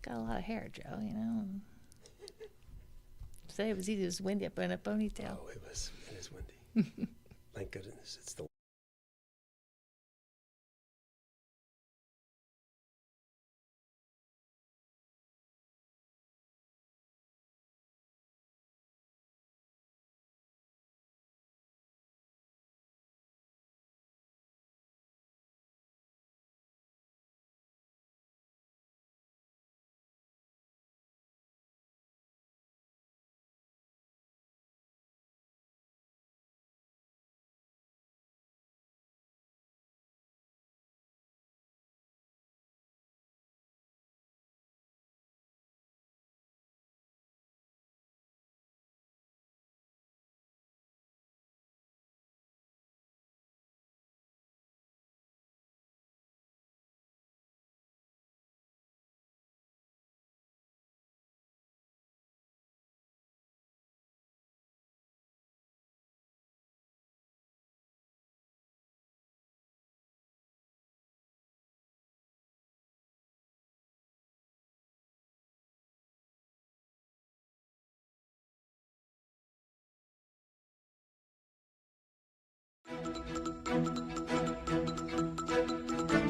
got a lot of hair, Joe, you know. Today it was either windy up in a ponytail. Oh, it is windy. Thank goodness. It's the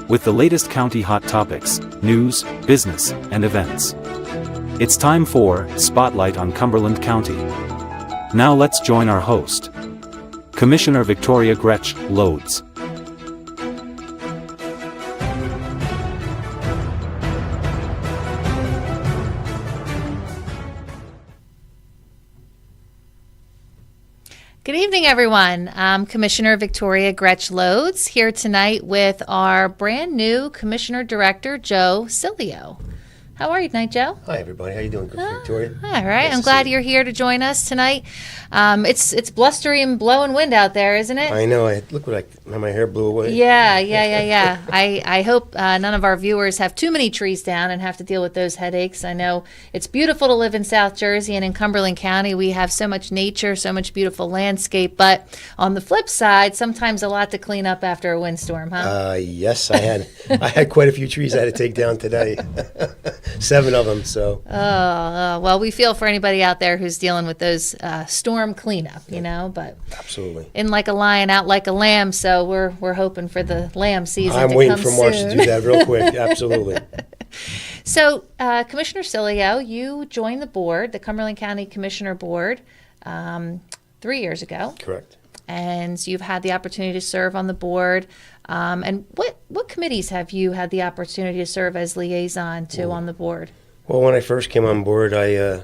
with the latest county hot topics, news, business, and events. It's time for Spotlight on Cumberland County. Now let's join our host, Commissioner Victoria Gretsch, Lods. Good evening, everyone. I'm Commissioner Victoria Gretsch Lods here tonight with our brand new Commissioner Director, Joe Sileo. How are you tonight, Joe? Hi, everybody. How you doing, Victoria? All right. Nice I'm to glad see you. you're here to join us tonight. It's blustery and blowing wind out there, isn't it? I know. Look what my hair blew away. Yeah. I hope none of our viewers have too many trees down and have to deal with those headaches. I know it's beautiful to live in South Jersey and in Cumberland County. We have so much nature, so much beautiful landscape. But on the flip side, sometimes a lot to clean up after a windstorm, huh? Yes, I had quite a few trees I had to take down today. 7 of them. So. Well, we feel for anybody out there who's dealing with those storm cleanup, you know. But Absolutely. in like a lion, out like a lamb. So we're hoping for the lamb season. I'm to waiting come for March soon. to do that real quick. Absolutely. So, Commissioner Sileo, you joined the board, the Cumberland County Commissioner Board, 3 years ago. Correct. And you've had the opportunity to serve on the board. And what committees have you had the opportunity to serve as liaison to on the board? Well, when I first came on board, I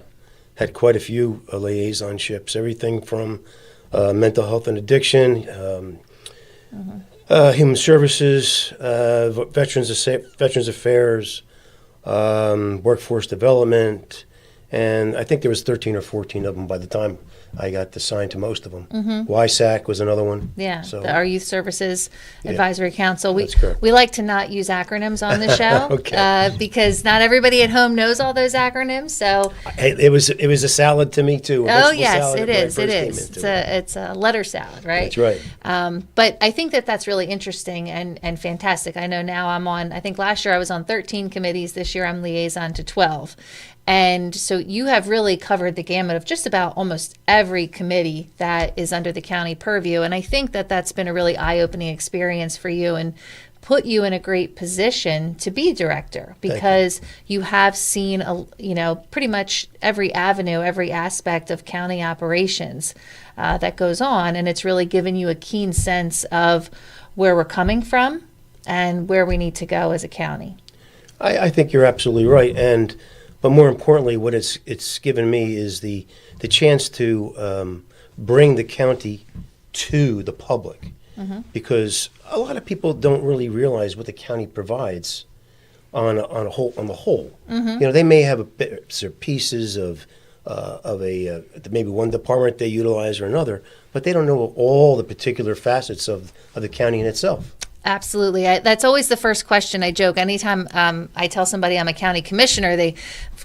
had quite a few liaisonships, everything from mental health and addiction, human services, veterans affairs, workforce development, and I think there was 13 or 14 of them by the time I got assigned to most of them. YSAC was another one. Yeah, So, our Youth Services Advisory Council. That's correct. We like to not use acronyms on the show Okay. because not everybody at home knows all those acronyms. So, it was a salad to me too. oh Vegetable yes, salad it when I is. It first came is. into it. It's a letter salad, right? That's right. But I think that's really interesting and fantastic. I know now I think last year I was on 13 committees. This year I'm liaison to 12. And so you have really covered the gamut of just about almost every committee that is under the county purview. And I think that's been a really eye-opening experience for you and put you in a great position to be director because you have seen, pretty much every avenue, every aspect of county operations that goes on. And it's really given you a keen sense of where we're coming from and where we need to go as a county. I think you're absolutely right, but more importantly, what it's given me is the chance to bring the county to the public, because a lot of people don't really realize what the county provides on the whole. They may have pieces of maybe one department they utilize or another, but they don't know all the particular facets of the county in itself. Absolutely. That's always the first question. I joke anytime I tell somebody I'm a county commissioner, they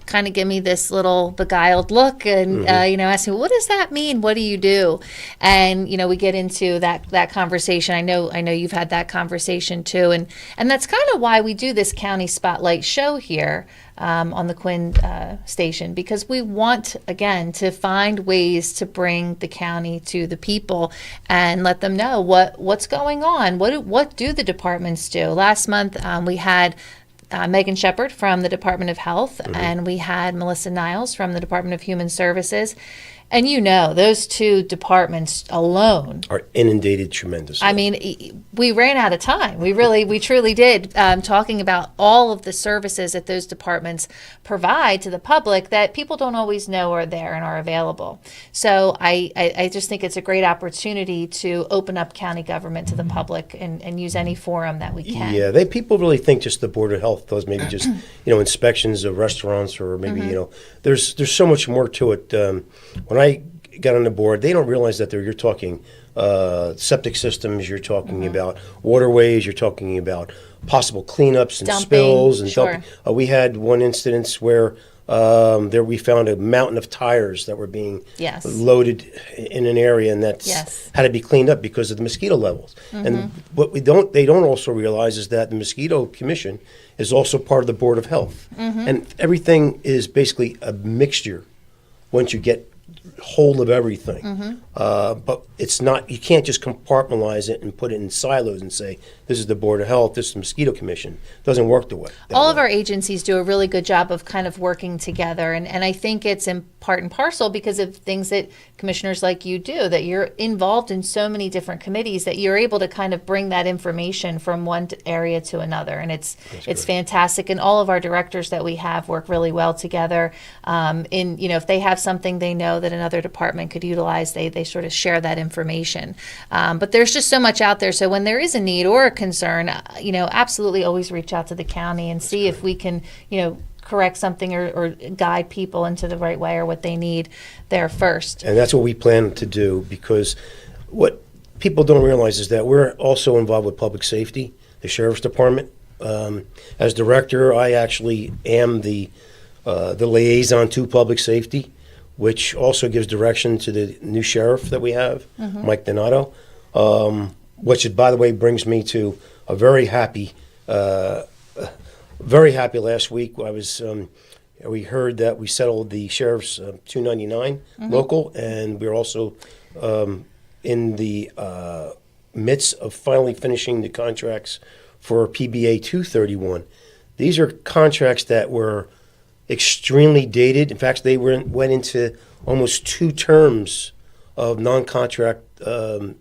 kind of give me this little beguiled look and ask me, what does that mean? What do you do? And we get into that conversation. I know you've had that conversation too, and that's kind of why we do this county spotlight show here on the Quinn station, because we want, again, to find ways to bring the county to the people and let them know what's going on. What do the departments do? Last month we had Megan Shepard from the Department of Health, and we had Melissa Niles from the Department of Human Services. And those two departments alone are inundated tremendously. I mean, we ran out of time. We truly did, talking about all of the services that those departments provide to the public that people don't always know are there and are available. So I just think it's a great opportunity to open up county government to the public and use any forum that we can. Yeah, people really think just the Board of Health does maybe just, inspections of restaurants or maybe, there's so much more to it. When I got on the board, they don't realize that you're talking septic systems, you're talking about waterways, you're talking about possible cleanups and Dumping, spills and sure. dumping. We had one instance where we found a mountain of tires that were being loaded in an area, and that had to be cleaned up because of the mosquito levels. And what they don't also realize is that the Mosquito Commission is also part of the Board of Health, and everything is basically a mixture once you get hold of everything. But it's not, you can't just compartmentalize it and put it in silos and say, this is the Board of Health, this is the Mosquito Commission. It doesn't work that way. All of our agencies do a really good job of kind of working together. And I think it's in part and parcel because of things that commissioners like you do, that you're involved in so many different committees that you're able to kind of bring that information from one area to another. And it's fantastic. And all of our directors that we have work really well together. If they have something they know that another department could utilize, they sort of share that information. But there's just so much out there. So when there is a need or a concern, absolutely always reach out to the county and see if we can, correct something or guide people into the right way or what they need there first. And that's what we plan to do, because what people don't realize is that we're also involved with public safety, the Sheriff's Department. As director, I actually am the liaison to public safety, which also gives direction to the new sheriff that we have, Mike Donato, which, by the way, brings me to a very happy last week. We heard that we settled the sheriff's 299 local, and we're also in the midst of finally finishing the contracts for PBA 231. These are contracts that were extremely dated. In fact, they went into almost 2 terms of non-contract. I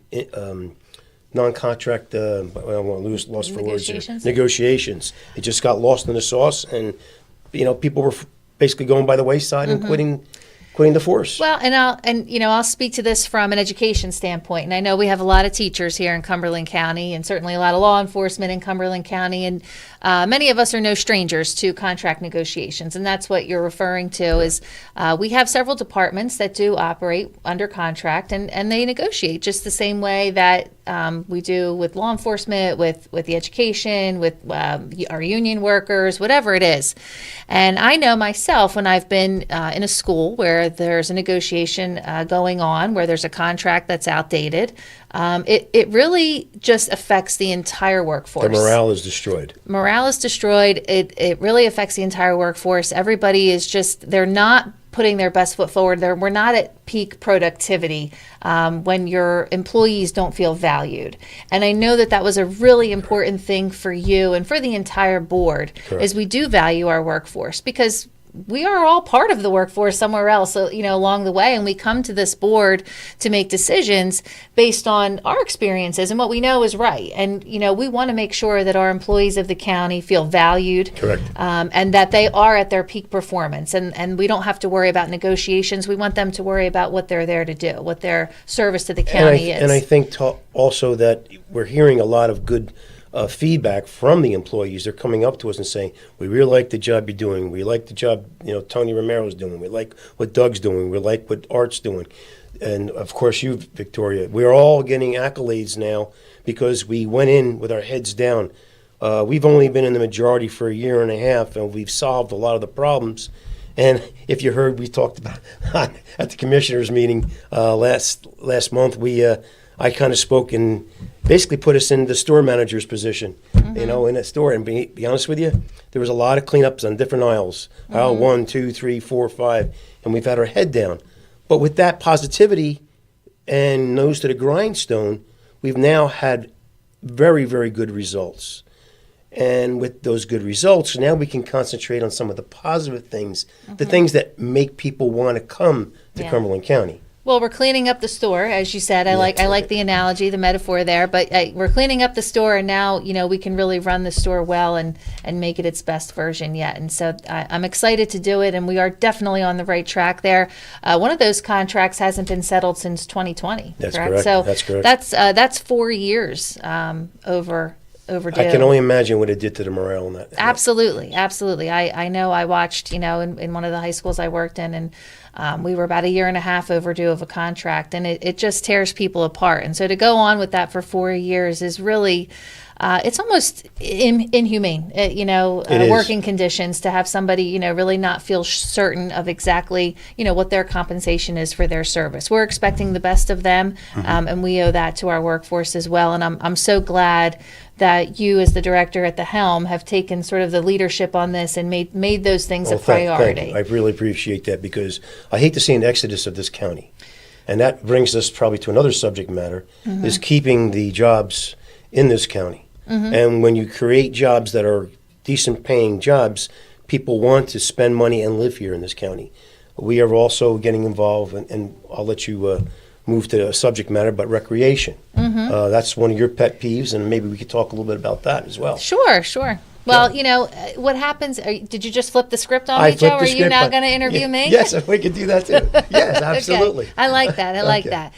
want lost for words here. Negotiations. It just got lost in the sauce, and people were basically going by the wayside and quitting the force. Well, I'll speak to this from an education standpoint, and I know we have a lot of teachers here in Cumberland County, and certainly a lot of law enforcement in Cumberland County, and many of us are no strangers to contract negotiations, and that's what you're referring to. Is we have several departments that do operate under contract, and they negotiate just the same way that we do with law enforcement, with the education, with our union workers, whatever it is. And I know myself, when I've been in a school where there's a negotiation going on, where there's a contract that's outdated, it really just affects the entire workforce. The morale is destroyed. Morale is destroyed. It really affects the entire workforce. Everybody is they're not putting their best foot forward. We're not at peak productivity when your employees don't feel valued. And I know that was a really important thing for you and for the entire board. Correct. Is we do value our workforce, because we are all part of the workforce somewhere else, along the way, and we come to this board to make decisions based on our experiences and what we know is right. And we want to make sure that our employees of the county feel valued. Correct. And that they are at their peak performance, and we don't have to worry about negotiations. We want them to worry about what they're there to do, what their service to the county is. And I think also that we're hearing a lot of good feedback from the employees. They're coming up to us and saying, we really like the job you're doing. We like the job Tony Romero's doing. We like what Doug's doing. We like what Art's doing. and of course you, Victoria. We're all getting accolades now because we went in with our heads down. We've only been in the majority for a year and a half, and we've solved a lot of the problems. And if you heard, we talked about at the commissioners' meeting last month. I kind of spoke and basically put us in the store manager's position, in a store. And be honest with you, there was a lot of cleanups on different aisles, aisle 1, 2, 3, 4, 5, and we've had our head down. But with that positivity and nose to the grindstone, we've now had very, very good results. And with those good results, now we can concentrate on some of the positive things, the things that make people want to come to Cumberland County. Well, we're cleaning up the store, as you said. I like the analogy, the metaphor there. But we're cleaning up the store, and now we can really run the store well and make it its best version yet. And so I'm excited to do it, and we are definitely on the right track there. One of those contracts hasn't been settled since 2020. That's correct? correct. So that's correct. That's 4 years overdue. I can only imagine what it did to the morale in that. Absolutely. I know I watched, in one of the high schools I worked in, and we were about a year and a half overdue of a contract, and it just tears people apart. And so to go on with that for 4 years is really, it's almost inhumane, working conditions to have somebody, really not feel certain of exactly, what their compensation is for their service. We're expecting the best of them, and we owe that to our workforce as well. And I'm so glad that you, as the director at the helm, have taken sort of the leadership on this and made those things a priority. Thank you. I really appreciate that, because I hate to see an exodus of this county. And that brings us probably to another subject matter, is keeping the jobs in this county. And when you create jobs that are decent paying jobs, people want to spend money and live here in this county. We are also getting involved, and I'll let you move to a subject matter, but recreation. That's one of your pet peeves, and maybe we could talk a little bit about that as well. Sure. Well, what happens, did you just flip the script on me, Joe? Are you now going to interview me? Yes, we could do that too. Yes, absolutely. Okay. I like that. I like that.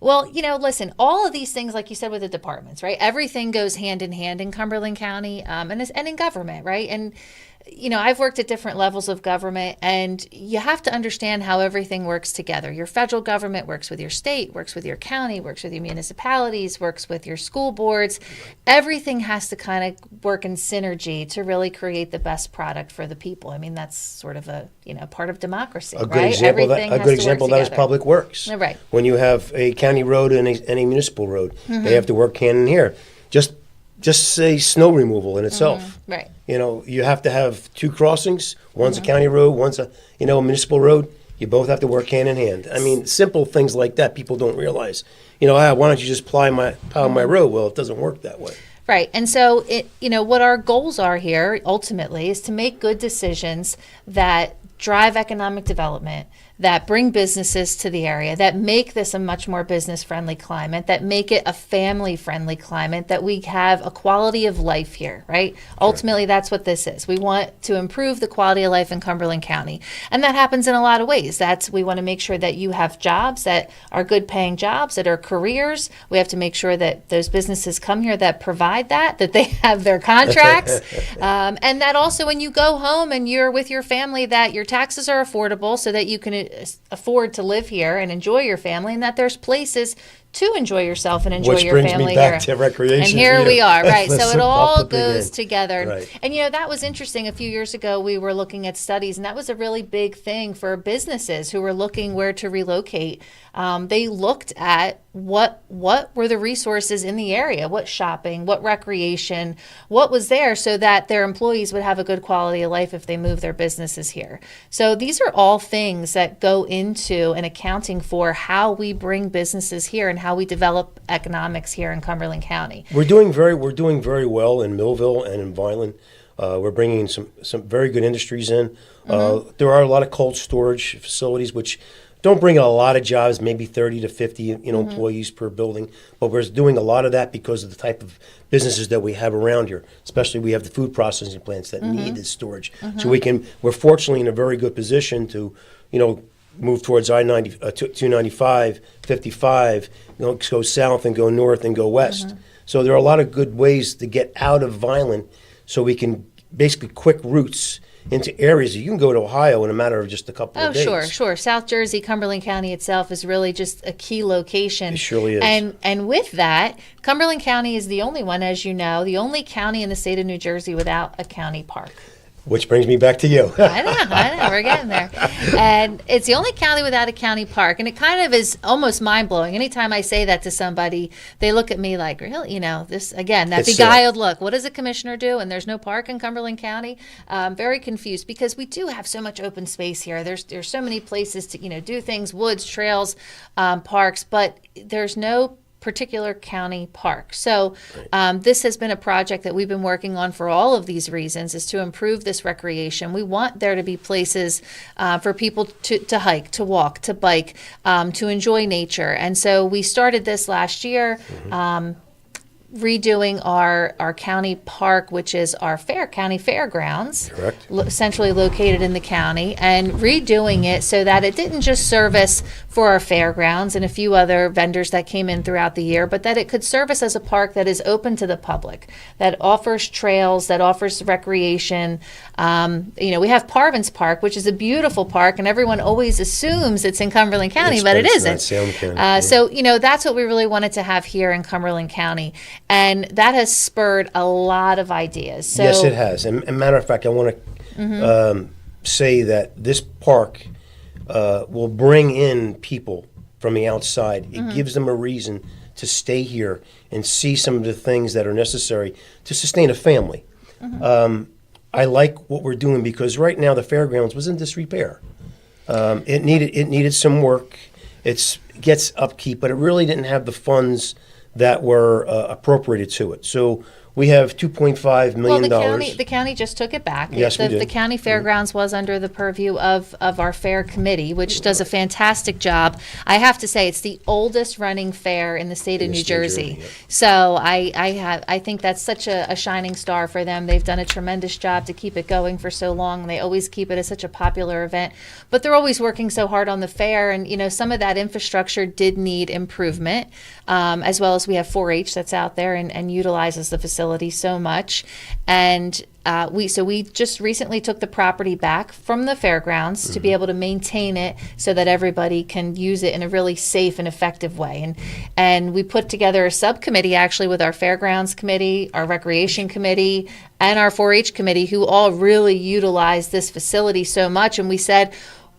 Listen, all of these things, like you said, with the departments, right? Everything goes hand in hand in Cumberland County, and in government, right? And I've worked at different levels of government, and you have to understand how everything works together. Your federal government works with your state, works with your county, works with your municipalities, works with your school boards. Everything has to kind of work in synergy to really create the best product for the people. I mean, that's sort of a, part of democracy, A good right? example, of that is Public Works. Right. When you have a county road and a municipal road, they have to work hand in hand. Just say snow removal in itself. Right. You have to have two crossings. One's a county road, one's a municipal road. You both have to work hand in hand. I mean, simple things like that people don't realize. Why don't you just plow my road? Well, it doesn't work that way. Right. And so, what our goals are here ultimately is to make good decisions that drive economic development, that bring businesses to the area, that make this a much more business-friendly climate, that make it a family-friendly climate, that we have a quality of life here, right? Ultimately, that's what this is. We want to improve the quality of life in Cumberland County. And that happens in a lot of ways. We want to make sure that you have jobs that are good-paying jobs, that are careers. We have to make sure that those businesses come here that provide that they have their contracts. And that also when you go home and you're with your family, that your taxes are affordable so that you can afford to live here and enjoy your family, and that there's places to enjoy yourself and enjoy your family here. Which brings me back to recreation. And here we are, right? So it all goes together. Right. And that was interesting. A few years ago, we were looking at studies, and that was a really big thing for businesses who were looking where to relocate. They looked at what were the resources in the area, what shopping, what recreation, what was there, so that their employees would have a good quality of life if they move their businesses here. So these are all things that go into and accounting for how we bring businesses here and how we develop economics here in Cumberland County. We're doing very well in Millville and in Vineland. We're bringing some very good industries in. There are a lot of cold storage facilities which don't bring a lot of jobs, maybe 30 to 50 employees per building, but we're doing a lot of that because of the type of businesses that we have around here. Especially we have the food processing plants that need this storage. So we're fortunately in a very good position to move towards I-90, 295, 55, go south and go north and go west. So there are a lot of good ways to get out of Vineland, so we can basically quick routes into areas. You can go to Ohio in a matter of just a couple of days. Sure. South Jersey, Cumberland County itself is really just a key location. It surely is. And with that, Cumberland County is the only one, as you know, the only county in the state of New Jersey without a county park. Which brings me back to you. I know, we're getting there. And it's the only county without a county park. And it kind of is almost mind-blowing. Anytime I say that to somebody, they look at me like, really? You know, this, again, that It's beguiled look. What does a commissioner do? And there's no park in Cumberland County? I'm very confused because we do have so much open space here. There's so many places to, do things, woods, trails, parks, but there's no particular county park. So this has been a project that we've been working on for all of these reasons, is to improve this recreation. We want there to be places for people to hike, to walk, to bike, to enjoy nature. And so we started this last year. Redoing our county park, which is our county fairgrounds, Correct. Centrally located in the county, and redoing it so that it didn't just service for our fairgrounds and a few other vendors that came in throughout the year, but that it could service as a park that is open to the public, that offers trails, that offers recreation. We have Parvin's Park, which is a beautiful park, and everyone always assumes it's in Cumberland County, but it isn't. So, that's what we really wanted to have here in Cumberland County. And that has spurred a lot of ideas. So, yes, it has. And matter of fact, I want to say that this park will bring in people from the outside. It gives them a reason to stay here and see some of the things that are necessary to sustain a family. I like what we're doing because right now the fairgrounds was in disrepair. It needed some work. It gets upkeep, but it really didn't have the funds that were appropriated to it. So we have $2.5 million. Well, the county just took it back. Yes, we did. The county fairgrounds was under the purview of our fair committee, which does a fantastic job. I have to say, it's the oldest running fair in the state of New Jersey. Yep. So I think that's such a shining star for them. They've done a tremendous job to keep it going for so long. They always keep it as such a popular event, but they're always working so hard on the fair. And some of that infrastructure did need improvement, as well as we have 4-H that's out there and utilizes the facility so much. And we just recently took the property back from the fairgrounds to be able to maintain it so that everybody can use it in a really safe and effective way. And we put together a subcommittee actually with our fairgrounds committee, our recreation committee, and our 4-H committee, who all really utilize this facility so much. And we said,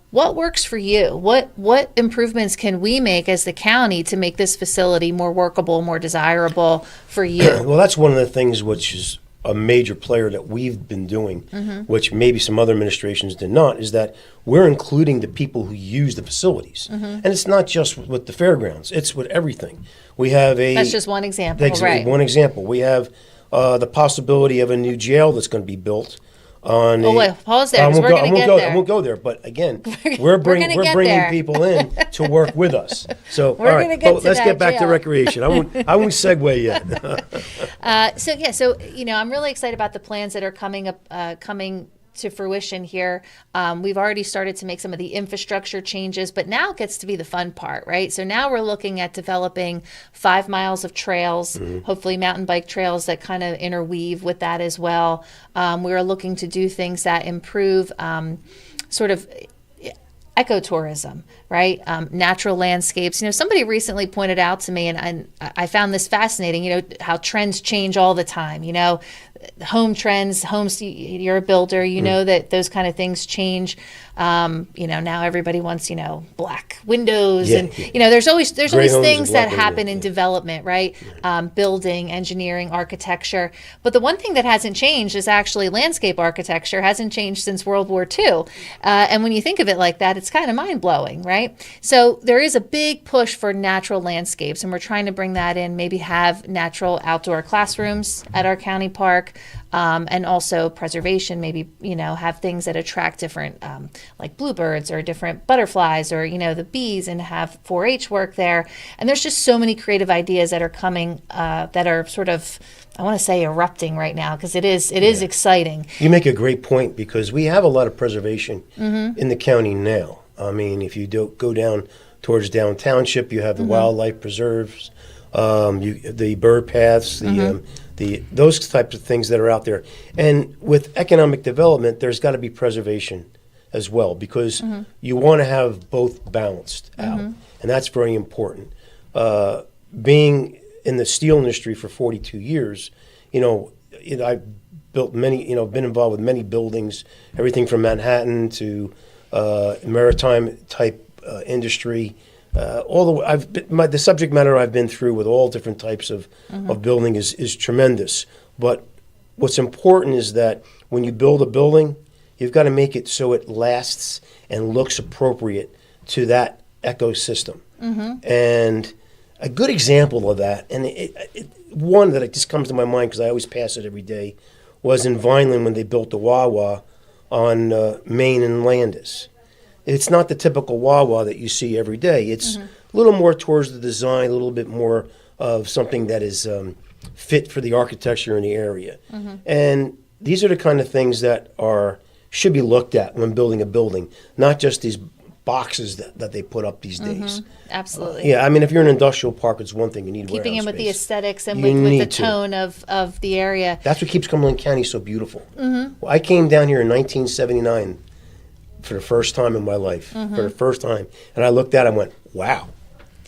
what works for you? What improvements can we make as the county to make this facility more workable, more desirable for you? Well, that's one of the things which is a major player that we've been doing, which maybe some other administrations did not, is that we're including the people who use the facilities. And it's not just with the fairgrounds, it's with everything. We have That's just one example, right? One example. We have the possibility of a new jail that's going to be built. Wait, pause there, because we're going to get there. I won't go there, but again, we're bringing people in to work with us. So, all right, let's get back to recreation. I won't segue yet. I'm really excited about the plans that are coming to fruition here. We've already started to make some of the infrastructure changes, but now it gets to be the fun part, right? So now we're looking at developing 5 miles of trails, hopefully mountain bike trails that kind of interweave with that as well. We're looking to do things that improve sort of ecotourism, right? Natural landscapes. Somebody recently pointed out to me, and I found this fascinating, how trends change all the time. Home trends, you're a builder, know that those kind of things change. Now everybody wants, black windows, and there's always things that happen in development, right? Building, engineering, architecture. But the one thing that hasn't changed is actually landscape architecture hasn't changed since World War II. And when you think of it like that, it's kind of mind-blowing, right? So there is a big push for natural landscapes, and we're trying to bring that in, maybe have natural outdoor classrooms at our county park. And also preservation, maybe, have things that attract different, like bluebirds or different butterflies or, the bees, and have 4-H work there. And there's just so many creative ideas that are coming that are sort of, I want to say, erupting right now, because it is exciting. You make a great point, because we have a lot of preservation in the county now. I mean, if you go down towards down township, you have the wildlife preserves, the bird paths, those types of things that are out there. And with economic development, there's got to be preservation as well, because you want to have both balanced out, and that's very important. Being in the steel industry for 42 years, I've built many, been involved with many buildings, everything from Manhattan to maritime type industry. The subject matter I've been through with all different types of building is tremendous. But what's important is that when you build a building, you've got to make it so it lasts and looks appropriate to that ecosystem. And a good example of that, and one that just comes to my mind because I always pass it every day, was in Vineland when they built the Wawa on Main and Landis. It's not the typical Wawa that you see every day. It's a little more towards the design, a little bit more of something that is fit for the architecture in the area. And these are the kind of things that should be looked at when building a building, not just these boxes that they put up these days. Absolutely. Yeah, I mean, if you're in an industrial park, it's one thing. You need keeping in with the space. aesthetics and with the tone of the area. That's what keeps Cumberland County so beautiful. Well, I came down here in 1979 for the first time in my life, for the first time. And I looked at it and went, wow,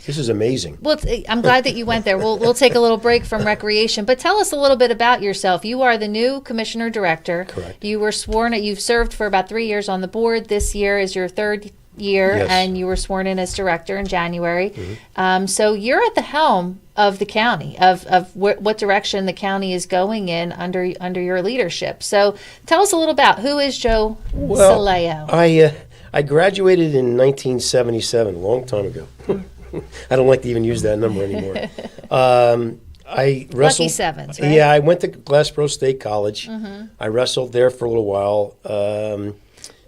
this is amazing. Well, I'm glad that you went there. We'll take a little break from recreation, but tell us a little bit about yourself. You are the new commissioner director. Correct. You were you've served for about 3 years on the board. This year is your third year, Yes. and you were sworn in as director in January. So you're at the helm of the county, of what direction the county is going in under your leadership. So tell us a little about who is Joe Sileo. I graduated in 1977, a long time ago. I don't like to even use that number anymore. I wrestled. Lucky sevens, right? Yeah, I went to Glassboro State College. I wrestled there for a little while.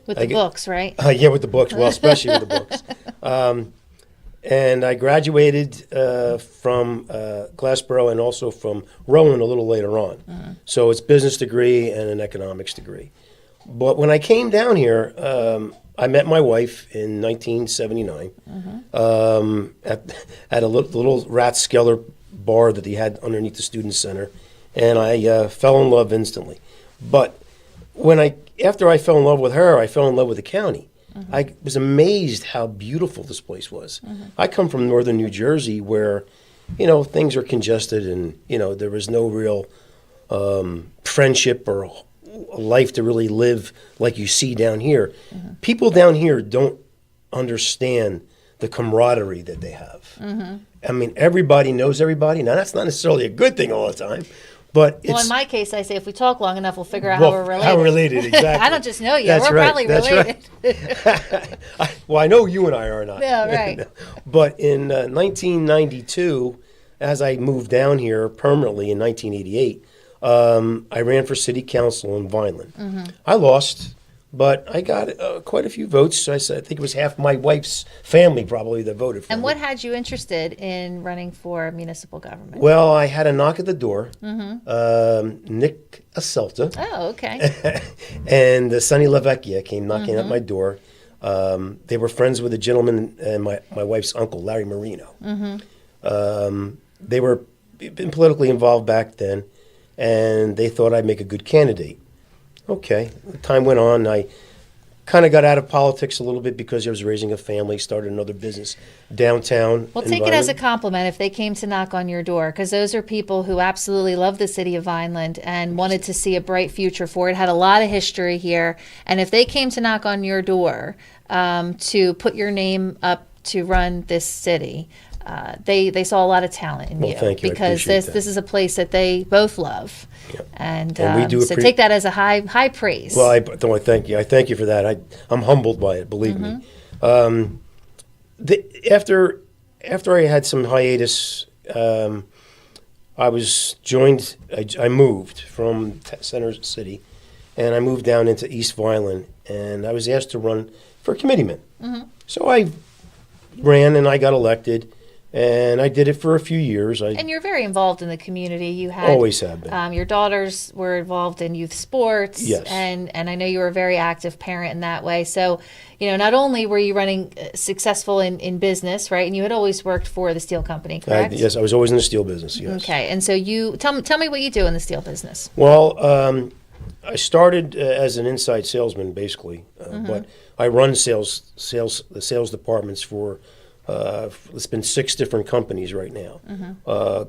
With the books, right? Yeah, with the books. Well, especially with the books. And I graduated from Glassboro and also from Rowan a little later on. So it's business degree and an economics degree. But when I came down here, I met my wife in 1979 at a little Rathskeller bar that he had underneath the Student Center, and I fell in love instantly. But after I fell in love with her, I fell in love with the county. I was amazed how beautiful this place was. I come from northern New Jersey where, things are congested and, there was no real friendship or life to really live like you see down here. People down here don't understand the camaraderie that they have. I mean, everybody knows everybody. Now, that's not necessarily a good thing all the time. But in my case, I say if we talk long enough, we'll figure out how we're related. How we're related, exactly. I don't just know you. That's we're right. probably That's related. Right. Well, I know you and I are not. Yeah, right. But in 1992, as I moved down here permanently in 1988, I ran for city council in Vineland. I lost, but I got quite a few votes. I think it was half my wife's family probably that voted for me. And what had you interested in running for municipal government? Well, I had a knock at the door. Nick Aselta. Oh, okay. And Sonny LaVecchia came knocking at my door. They were friends with a gentleman and my wife's uncle, Larry Marino. They were been politically involved back then, and they thought I'd make a good candidate. Okay. Time went on. I kind of got out of politics a little bit because I was raising a family, started another business downtown. Well, take it as a compliment if they came to knock on your door, because those are people who absolutely love the city of Vineland and wanted to see a bright future for it, had a lot of history here. And if they came to knock on your door to put your name up to run this city, they saw a lot of talent in you. Thank you. Because this is a place that they both love. Yep. And we do so take that as a high praise. Well, I thank you. I thank you for that. I'm humbled by it, believe me. After I had some hiatus, I was joined. I moved from Center City, and I moved down into East Vineland, and I was asked to run for committeeman. So I ran, and I got elected. And I did it for a few years. And you're very involved in the community. You had Always have been. Your daughters were involved in youth sports. Yes. And I know you were a very active parent in that way. So, not only were you running successful in business, right? And you had always worked for the steel company, correct? Yes, I was always in the steel business, yes. Okay. And so you tell me what you do in the steel business. Well, I started as an inside salesman, basically, but I run the sales departments for it's been 6 different companies right now.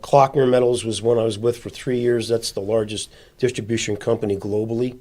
Klockner Metals was one I was with for 3 years. That's the largest distribution company globally.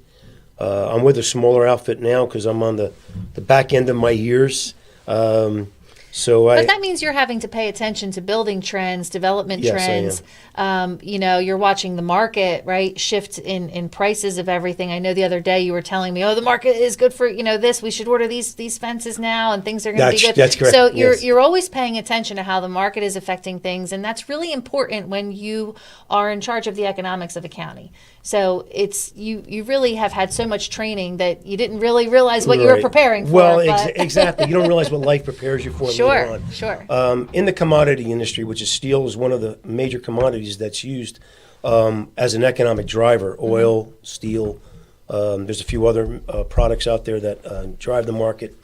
I'm with a smaller outfit now because I'm on the back end of my years. But that means you're having to pay attention to building trends, development trends. You're watching the market, right? Shift in prices of everything. I know the other day you were telling me, the market is good for, this. We should order these fences now and things are going to be good. That's correct. So you're always paying attention to how the market is affecting things. And that's really important when you are in charge of the economics of a county. So it's you really have had so much training that you didn't really realize what you were preparing for. Well, exactly. You don't realize what life prepares you for later on. Sure. In the commodity industry, which is steel, is one of the major commodities that's used as an economic driver. Oil, steel. There's a few other products out there that drive the market.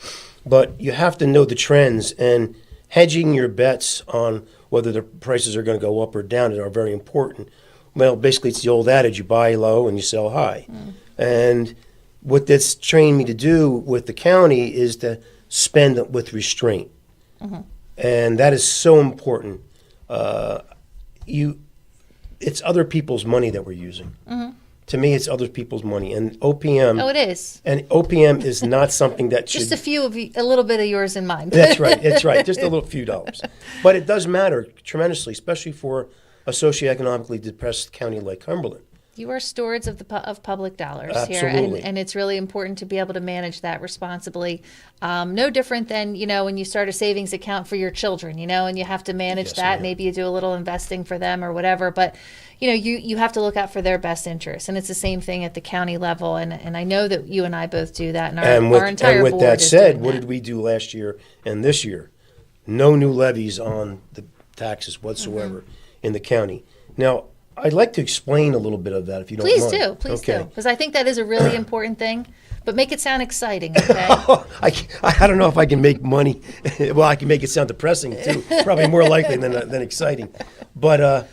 But you have to know the trends, and hedging your bets on whether the prices are going to go up or down are very important. Well, basically, it's the old adage, you buy low and you sell high. And what that's trained me to do with the county is to spend with restraint. And that is so important. It's other people's money that we're using. To me, it's other people's money. And OPM... Oh, it is. And OPM is not something that should... Just a little bit of yours in mine. That's right. Just a few dollars. But it does matter tremendously, especially for a socioeconomically depressed county like Cumberland. You are stewards of public dollars Absolutely. here, and it's really important to be able to manage that responsibly. No different than when you start a savings account for your children, and you have to manage that. Maybe you do a little investing for them or whatever, but you have to look out for their best interests, and it's the same thing at the county level. And I know that you and I both do that, and our entire board is doing that. And with that said, what did we do last year and this year? No new levies on the taxes whatsoever in the county. Now, I'd like to explain a little bit of that, if you don't mind. Please do, because I think that is a really important thing. But make it sound exciting, okay? I don't know if I can make money. Well, I can make it sound depressing too. Probably more likely than exciting. But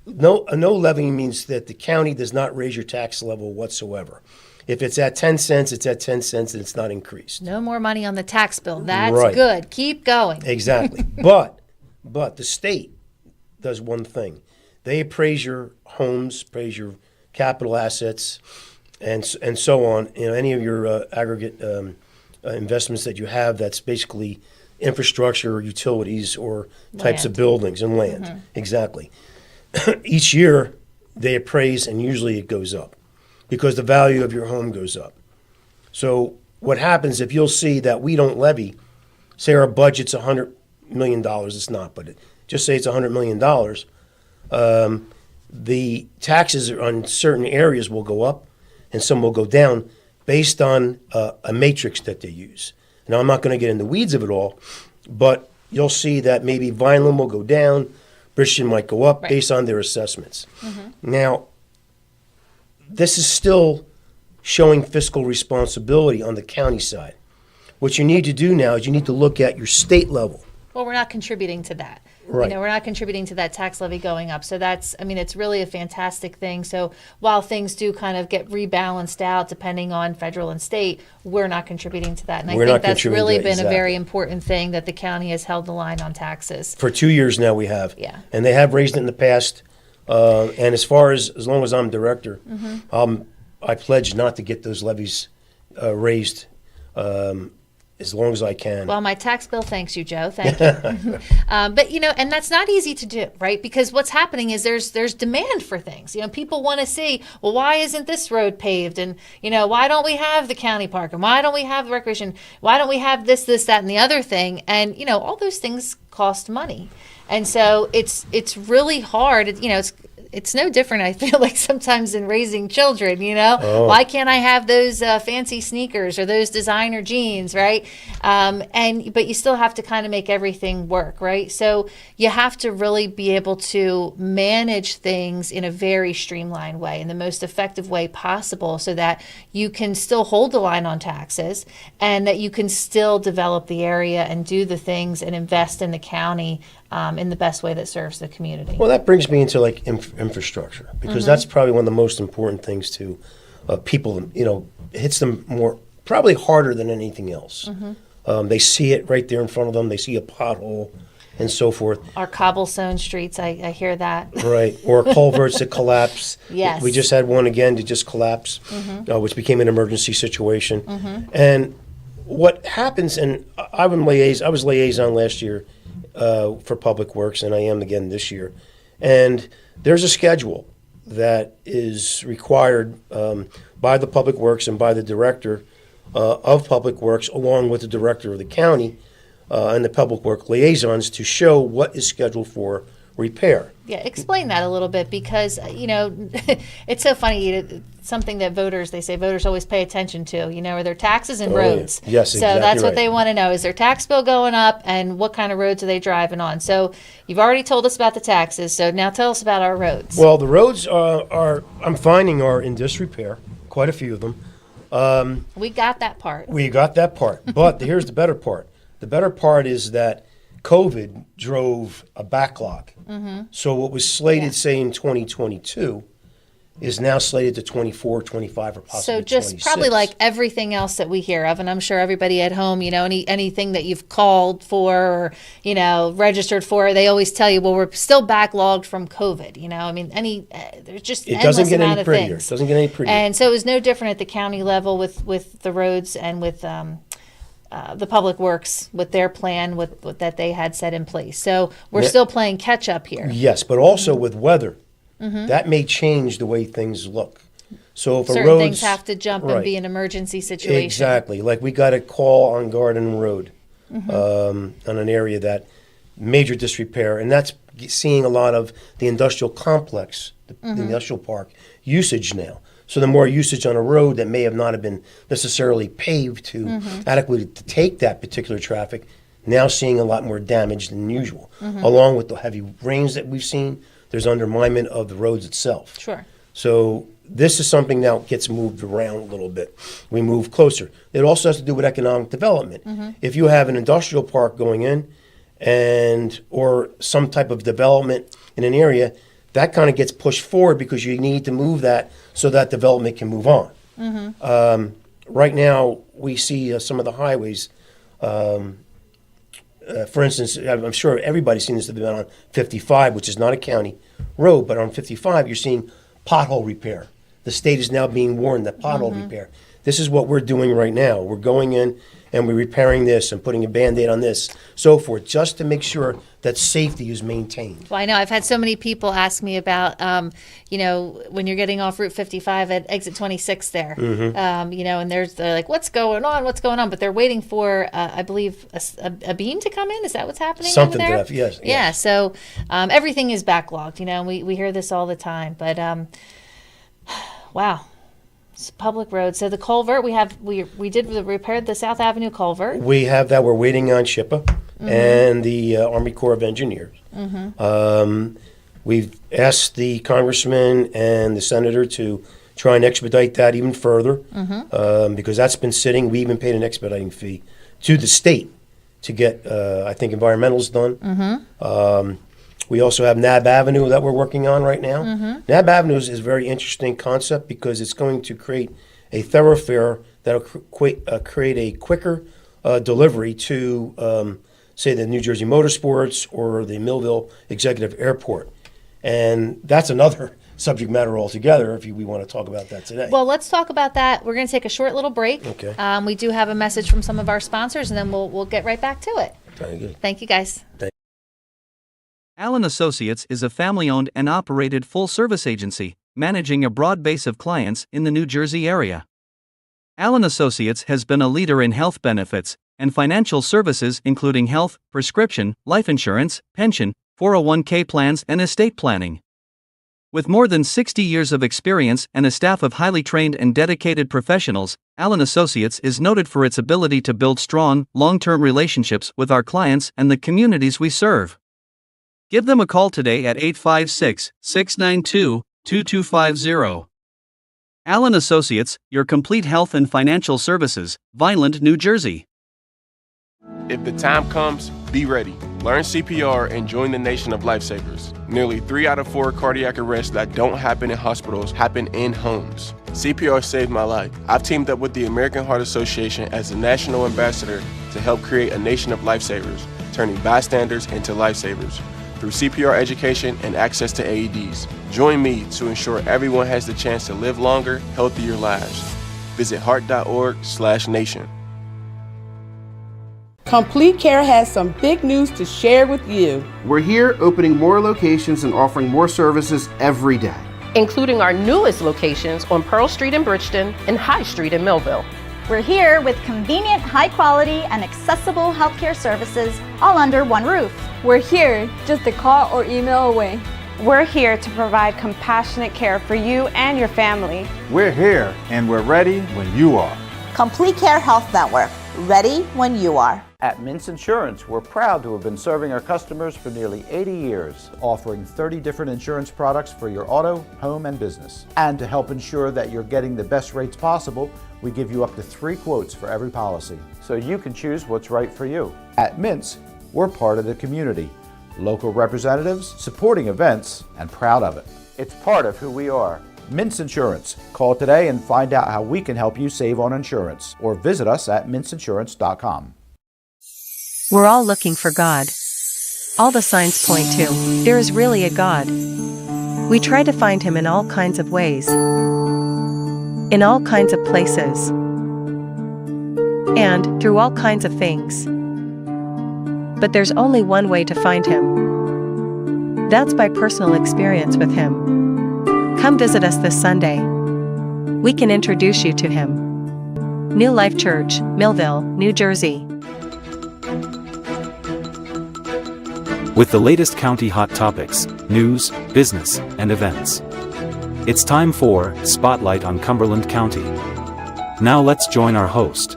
no levy means that the county does not raise your tax level whatsoever. If it's at 10 cents, it's at 10 cents, and it's not increased. No more money on the tax bill. That's good. Keep going. Exactly. But the state does one thing. They appraise your homes, appraise your capital assets, and so on. Any of your aggregate investments that you have. That's basically infrastructure, or utilities, or types of buildings and land. Exactly. Each year they appraise, and usually it goes up because the value of your home goes up. So what happens if you'll see that we don't levy? Say our budget's $100 million. It's not, but just say it's $100 million. The taxes on certain areas will go up and some will go down based on a matrix that they use. Now, I'm not going to get into the weeds of it all, but you'll see that maybe Vineland will go down, Bridgeton might go up based on their assessments. Now, this is still showing fiscal responsibility on the county side. What you need to do now is you need to look at your state level. Well, we're not contributing to that. Right. We're not contributing to that tax levy going up. So it's really a fantastic thing. So while things do kind of get rebalanced out depending on federal and state, we're not contributing to that. And I think that's really been a very important thing that the county has held the line on taxes. For 2 years now we have. Yeah. And they have raised it in the past. And as long as I'm director, I pledge not to get those levies raised as long as I can. Well, my tax bill thanks you, Joe. Thank you. But, and that's not easy to do, right? Because what's happening is there's demand for things. People want to see, well, why isn't this road paved? And, why don't we have the county park? And why don't we have the recreation? Why don't we have this, that, and the other thing? And, all those things cost money. And so it's really hard. It's it's no different, I feel like, sometimes in raising children, Oh. Why can't I have those fancy sneakers or those designer jeans, right? But you still have to kind of make everything work, right? So you have to really be able to manage things in a very streamlined way, in the most effective way possible, so that you can still hold the line on taxes and that you can still develop the area and do the things and invest in the county in the best way that serves the community. Well, that brings me into like infrastructure, because that's probably one of the most important things to people. Hits them more, probably harder than anything else. They see it right there in front of them. They see a pothole and so forth. Our cobblestone streets, I hear that. Right, or culverts that collapse. Yes. We just had one again to just collapse, which became an emergency situation. And what happens, and I was liaison last year for Public Works, and I am again this year. And there's a schedule that is required by the Public Works and by the director of Public Works, along with the director of the county and the Public Work liaisons, to show what is scheduled for repair. Yeah, explain that a little bit, because, it's so funny. Something that they say voters always pay attention to, are their taxes and roads. Yeah. Yes, so exactly that's what right. they want to know. Is their tax bill going up, and what kind of roads are they driving on? So you've already told us about the taxes, so now tell us about our roads. Well, the roads I'm finding are in disrepair, quite a few of them. We got that part. We got that part, but here's the better part. The better part is that COVID drove a backlog. So what was slated, say, in 2022 is now slated to 24, 25, or possibly So just 26. probably like everything else that we hear of, and I'm sure everybody at home, anything that you've called for or, registered for, they always tell you, well, we're still backlogged from COVID, there's just It doesn't endless get amount any of prettier. things. It doesn't get any prettier. And so it was no different at the county level with the roads and with the Public Works, with their plan with that they had set in place. So we're still playing catch up here. Yes, but also with weather, that may change the way things look. So if a Certain road's, things have to jump and be an emergency situation. Exactly. Like we got a call on Garden Road on an area that major disrepair, and that's seeing a lot of the industrial complex, the industrial park usage now. So the more usage on a road that may have not have been necessarily paved to adequately to take that particular traffic, now seeing a lot more damage than usual. Along with the heavy rains that we've seen, there's underminement of the roads itself. Sure. So this is something now gets moved around a little bit. We move closer. It also has to do with economic development. If you have an industrial park going in or some type of development in an area, that kind of gets pushed forward because you need to move that so that development can move on. Right now, we see some of the highways. For instance, I'm sure everybody's seen this development on 55, which is not a county road, but on 55, you're seeing pothole repair. The state is now being warned that pothole repair. This is what we're doing right now. We're going in and we're repairing this and putting a Band-Aid on this, so forth, just to make sure that safety is maintained. Well, I know I've had so many people ask me about, when you're getting off Route 55 at exit 26 there, and they're like, what's going on? What's going on? But they're waiting for, I believe, a beam to come in. Is that what's happening Something over there? to that, yes. Yeah, so everything is backlogged, and we hear this all the time. But, wow. It's public road. So the culvert, we did repair the South Avenue culvert. We have that. We're waiting on SHPA and the Army Corps of Engineers. We've asked the congressman and the senator to try and expedite that even further because that's been sitting. We even paid an expediting fee to the state to get, I think, environmentals done. We also have Nab Avenue that we're working on right now. Nab Avenue is a very interesting concept because it's going to create a thoroughfare that will create a quicker delivery to, say, the New Jersey Motorsports or the Millville Executive Airport. And that's another subject matter altogether if we want to talk about that today. Well, let's talk about that. We're going to take a short little break. Okay. We do have a message from some of our sponsors, and then we'll get right back to it. Very good. Thank you, guys. Allen Associates is a family-owned and operated full-service agency, managing a broad base of clients in the New Jersey area. Allen Associates has been a leader in health benefits and financial services including health, prescription, life insurance, pension, 401k plans and estate planning. With more than 60 years of experience and a staff of highly trained and dedicated professionals, Allen Associates is noted for its ability to build strong, long-term relationships with our clients and the communities we serve. Give them a call today at 856-692-2250. Allen Associates, your complete health and financial services, Vineland, New Jersey. If the time comes, be ready. Learn CPR and join the nation of lifesavers. Nearly 3 out of 4 cardiac arrests that don't happen in hospitals happen in homes. CPR saved my life. I've teamed up with the American Heart Association as the national ambassador to help create a nation of lifesavers, turning bystanders into lifesavers through CPR education and access to AEDs. Join me to ensure everyone has the chance to live longer, healthier lives. Visit heart.org/nation. Complete Care has some big news to share with you. We're here opening more locations and offering more services every day, including our newest locations on Pearl Street in Bridgeton and High Street in Millville. We're here with convenient, high quality, and accessible healthcare services all under one roof. We're here just a call or email away. We're here to provide compassionate care for you and your family. We're here and we're ready when you are. Complete Care Health Network, ready when you are. At Mintz Insurance, we're proud to have been serving our customers for nearly 80 years, offering 30 different insurance products for your auto, home, and business. And to help ensure that you're getting the best rates possible, we give you up to 3 quotes for every policy, so you can choose what's right for you. At Mintz, we're part of the community, local representatives, supporting events, and proud of it. It's part of who we are. Mintz Insurance. Call today and find out how we can help you save on insurance, or visit us at mintzinsurance.com. We're all looking for God. All the signs point to, there is really a God. We try to find Him in all kinds of ways, in all kinds of places, and through all kinds of things. But there's only one way to find Him. That's by personal experience with Him. Come visit us this Sunday. We can introduce you to Him. New Life Church, Millville, New Jersey. With the latest county hot topics, news, business, and events. It's time for Spotlight on Cumberland County. Now let's join our host,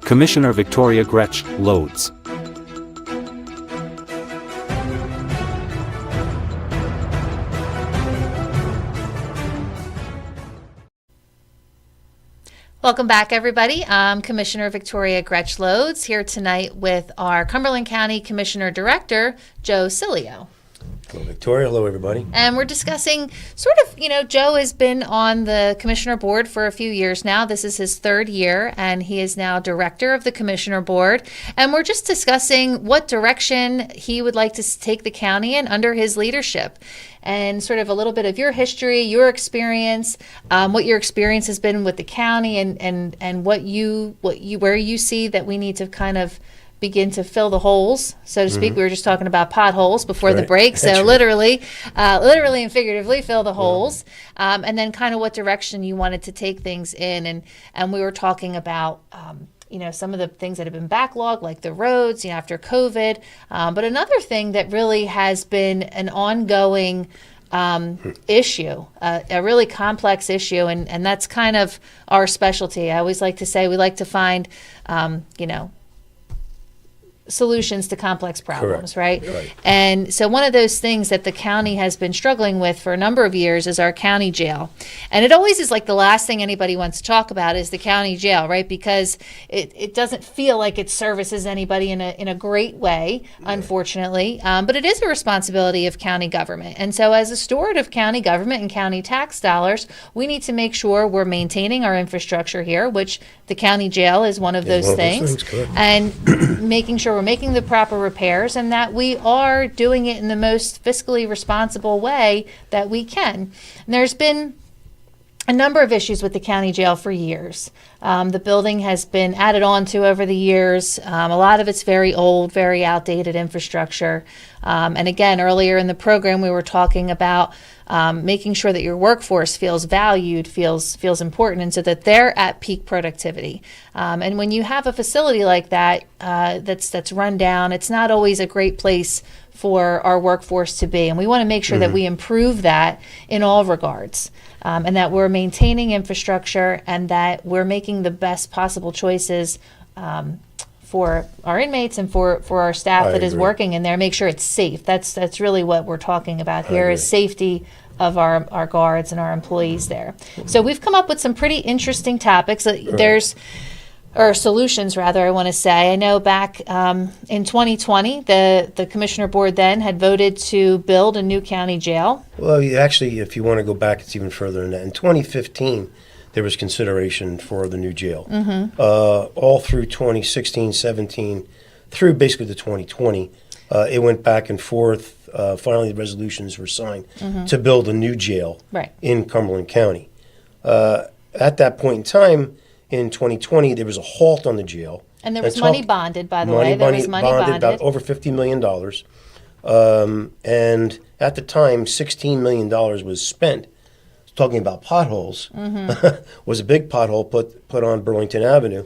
Commissioner Victoria Gretsch, Lods. Welcome back, everybody. I'm Commissioner Victoria Gretsch Lods here tonight with our Cumberland County Commissioner Director, Joe Sileo. Hello, Victoria. Hello, everybody. And we're discussing Joe has been on the commissioner board for a few years now. This is his 3rd year, and he is now director of the commissioner board. And we're just discussing what direction he would like to take the county in under his leadership. And sort of a little bit of your history, your experience, what your experience has been with the county, and where you see that we need to kind of begin to fill the holes, so to speak. We were just talking about potholes before the break, so literally and figuratively fill the holes, and then kind of what direction you wanted to take things in, and we were talking about some of the things that have been backlogged, like the roads, after COVID, but another thing that really has been an ongoing issue, a really complex issue, and that's kind of our specialty. I always like to say we like to find solutions to complex problems, right? And so one of those things that the county has been struggling with for a number of years is our county jail. And it always is like the last thing anybody wants to talk about is the county jail, right? Because it doesn't feel like it services anybody in a great way, unfortunately. But it is a responsibility of county government. And so as a steward of county government and county tax dollars, we need to make sure we're maintaining our infrastructure here, which the county jail is one of those things. And making sure we're making the proper repairs and that we are doing it in the most fiscally responsible way that we can. And there's been a number of issues with the county jail for years. The building has been added on to over the years. A lot of it's very old, very outdated infrastructure. And again, earlier in the program, we were talking about making sure that your workforce feels valued, feels important, and so that they're at peak productivity. And when you have a facility like that that's run down, it's not always a great place for our workforce to be. And we want to make sure that we improve that in all regards, and that we're maintaining infrastructure and that we're making the best possible choices for our inmates and for our staff that is working in there. Make sure it's safe. That's really what we're talking about here, is safety of our guards and our employees there. So we've come up with some pretty interesting topics. Or solutions, rather, I want to say. I know back in 2020, the Commissioner Board then had voted to build a new county jail. Well, actually, if you want to go back, it's even further than that. In 2015, there was consideration for the new jail. All through 2016, 17, through basically the 2020, it went back and forth. Finally, the resolutions were signed to build a new jail in Cumberland County. At that point in time, in 2020, there was a halt on the jail. And there was money bonded, by the way. There was money bonded. About over $50 million. And at the time, $16 million was spent. Talking about potholes, was a big pothole put on Burlington Avenue.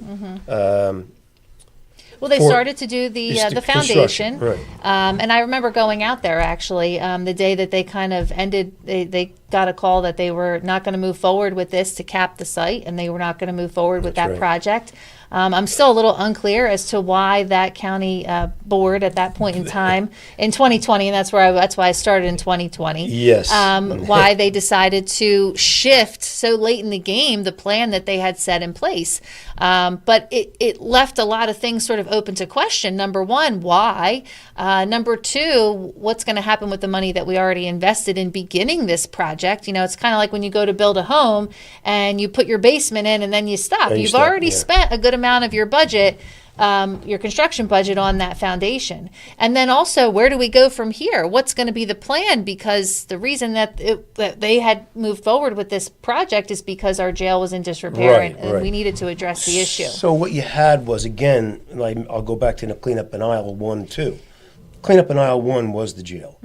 Well, they started to do the foundation, right. And I remember going out there actually the day that they kind of ended. They got a call that they were not going to move forward with this to cap the site, and they were not going to move forward with that project. I'm still a little unclear as to why that county board at that point in time in 2020, and that's why I started in 2020. Yes. Why they decided to shift so late in the game the plan that they had set in place. But it left a lot of things sort of open to question. Number one, why? Number two, what's going to happen with the money that we already invested in beginning this project? You know, it's kind of like when you go to build a home and you put your basement in and then you stop. You've already spent a good amount of your budget, your construction budget, on that foundation. And then also, where do we go from here? What's going to be the plan? Because the reason that they had moved forward with this project is because our jail was in disrepair, and we needed to address the issue. So what you had was, again, like, I'll go back to the cleanup in aisle 1, 2. Cleanup in aisle 1 was the jail.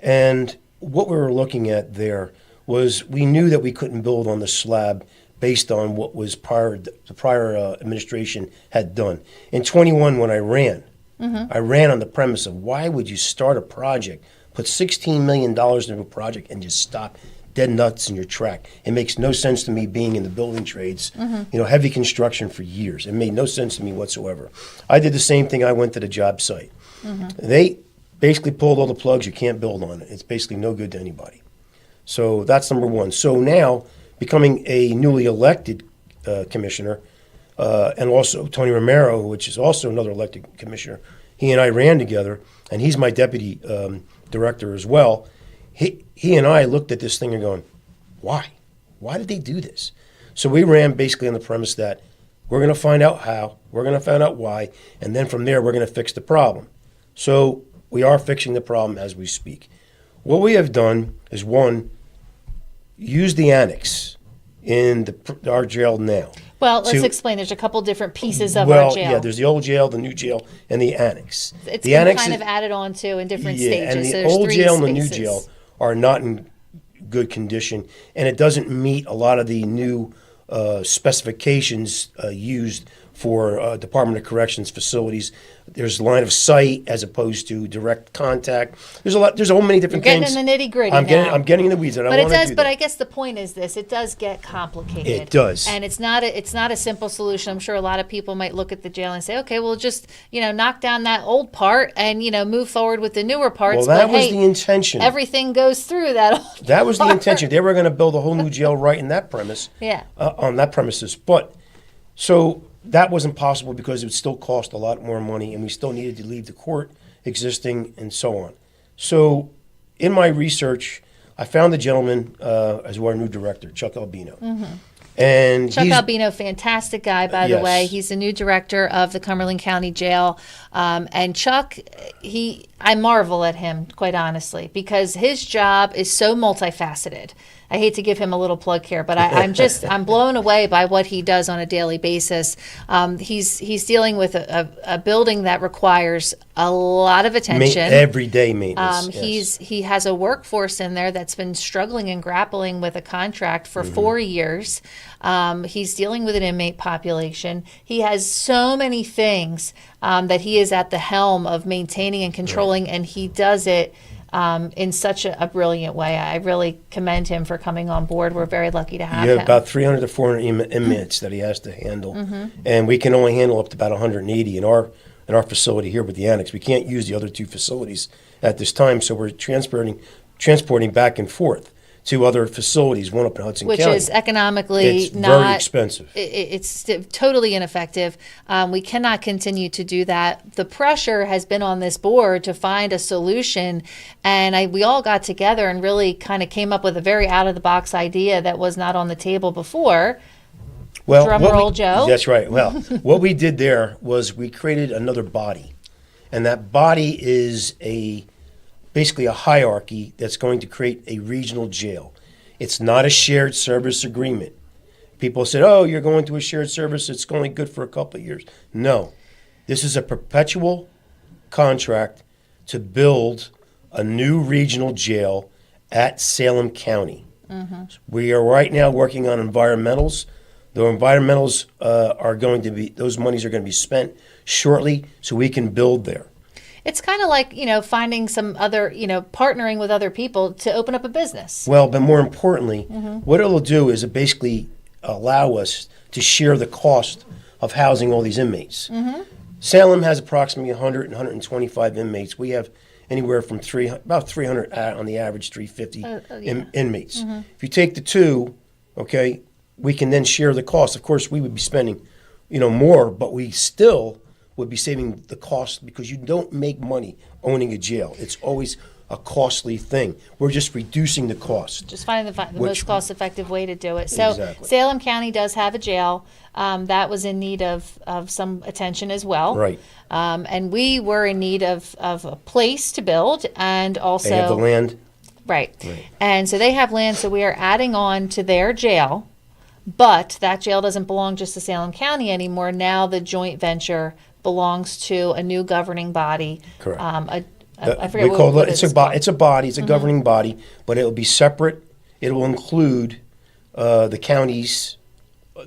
And what we were looking at there was, we knew that we couldn't build on the slab based on what was the prior administration had done. In 21, when I ran on the premise of, why would you start a project, put $16 million into a project, and just stop dead nuts in your track? It makes no sense to me, being in the building trades, heavy construction for years. It made no sense to me whatsoever. I did the same thing. I went to the job site. They basically pulled all the plugs. You can't build on it. It's basically no good to anybody. So that's number one. So now, becoming a newly elected commissioner, and also Tony Romero, which is also another elected commissioner, he and I ran together, and he's my deputy director as well. He and I looked at this thing and going, why? Why did they do this? So we ran basically on the premise that we're going to find out how, we're going to find out why, and then from there we're going to fix the problem. So we are fixing the problem as we speak. What we have done is, one, use the annex in our jail now. Well, let's explain. There's a couple different pieces of our jail. Yeah, there's the old jail, the new jail, and the annex. It's been kind of added on to in different stages. And so the old jail and the spaces. new jail are not in good condition, and it doesn't meet a lot of the new specifications used for Department of Corrections facilities. There's line of sight as opposed to direct contact. There's so many different things. You're getting in the nitty gritty now. I'm getting in the weeds, and but I want to do that. But I guess the point is this: it does get complicated. It does, and it's not a simple solution. I'm sure a lot of people might look at the jail and say, okay, well, just knock down that old part and move forward with the newer parts. Well, that was the intention. Everything goes through that old That was the intention. They were going to build a whole new jail right in that premise. On that premises, but so. That wasn't possible because it would still cost a lot more money, and we still needed to leave the court existing and so on. So in my research, I found a gentleman as our new director, Chuck Albino. And Chuck Albino, fantastic guy, by the way. He's the new director of the Cumberland County Jail. And Chuck, I marvel at him, quite honestly, because his job is so multifaceted. I hate to give him a little plug here, but I'm blown away by what he does on a daily basis. He's dealing with a building that requires a lot of attention. Everyday maintenance. He has a workforce in there that's been struggling and grappling with a contract for 4 years. He's dealing with an inmate population. He has so many things that he is at the helm of maintaining and controlling, and he does it in such a brilliant way. I really commend him for coming on board. We're very lucky to have him. About 300 to 400 inmates that he has to handle, and we can only handle up to about 180 in our facility here with the annex. We can't use the other 2 facilities at this time, so we're transporting back and forth to other facilities, one up in Hudson County. Which is economically it's very expensive. It's totally ineffective. We cannot continue to do that. The pressure has been on this board to find a solution, and we all got together and really kind of came up with a very out-of-the-box idea that was not on the table before. Well, drum roll, Joe. That's right. Well, what we did there was we created another body, and that body is basically a hierarchy that's going to create a regional jail. It's not a shared service agreement. People said, oh, you're going to a shared service, it's only good for a couple of years. No, this is a perpetual contract to build a new regional jail at Salem County. We are right now working on environmentals. The environmentals those monies are going to be spent shortly so we can build there. It's kind of like, finding some other, partnering with other people to open up a business. Well, but more importantly, what it'll do is it basically allow us to share the cost of housing all these inmates. Salem has approximately 100 and 125 inmates. We have anywhere from about 300 on the average, 350 inmates. If you take the 2, okay, we can then share the cost. Of course, we would be spending, more, but we still would be saving the cost because you don't make money owning a jail. It's always a costly thing. We're just reducing the cost. Just finding the most cost-effective way to do it. So Exactly. Salem County does have a jail that was in need of some attention as well. Right. And we were in need of a place to build, and also They have the land. Right. And so they have land, so we are adding on to their jail. But that jail doesn't belong just to Salem County anymore. Now the joint venture belongs to a new governing body. Correct. I forget what it's a body. It's a governing body, but it will be separate. It will include the counties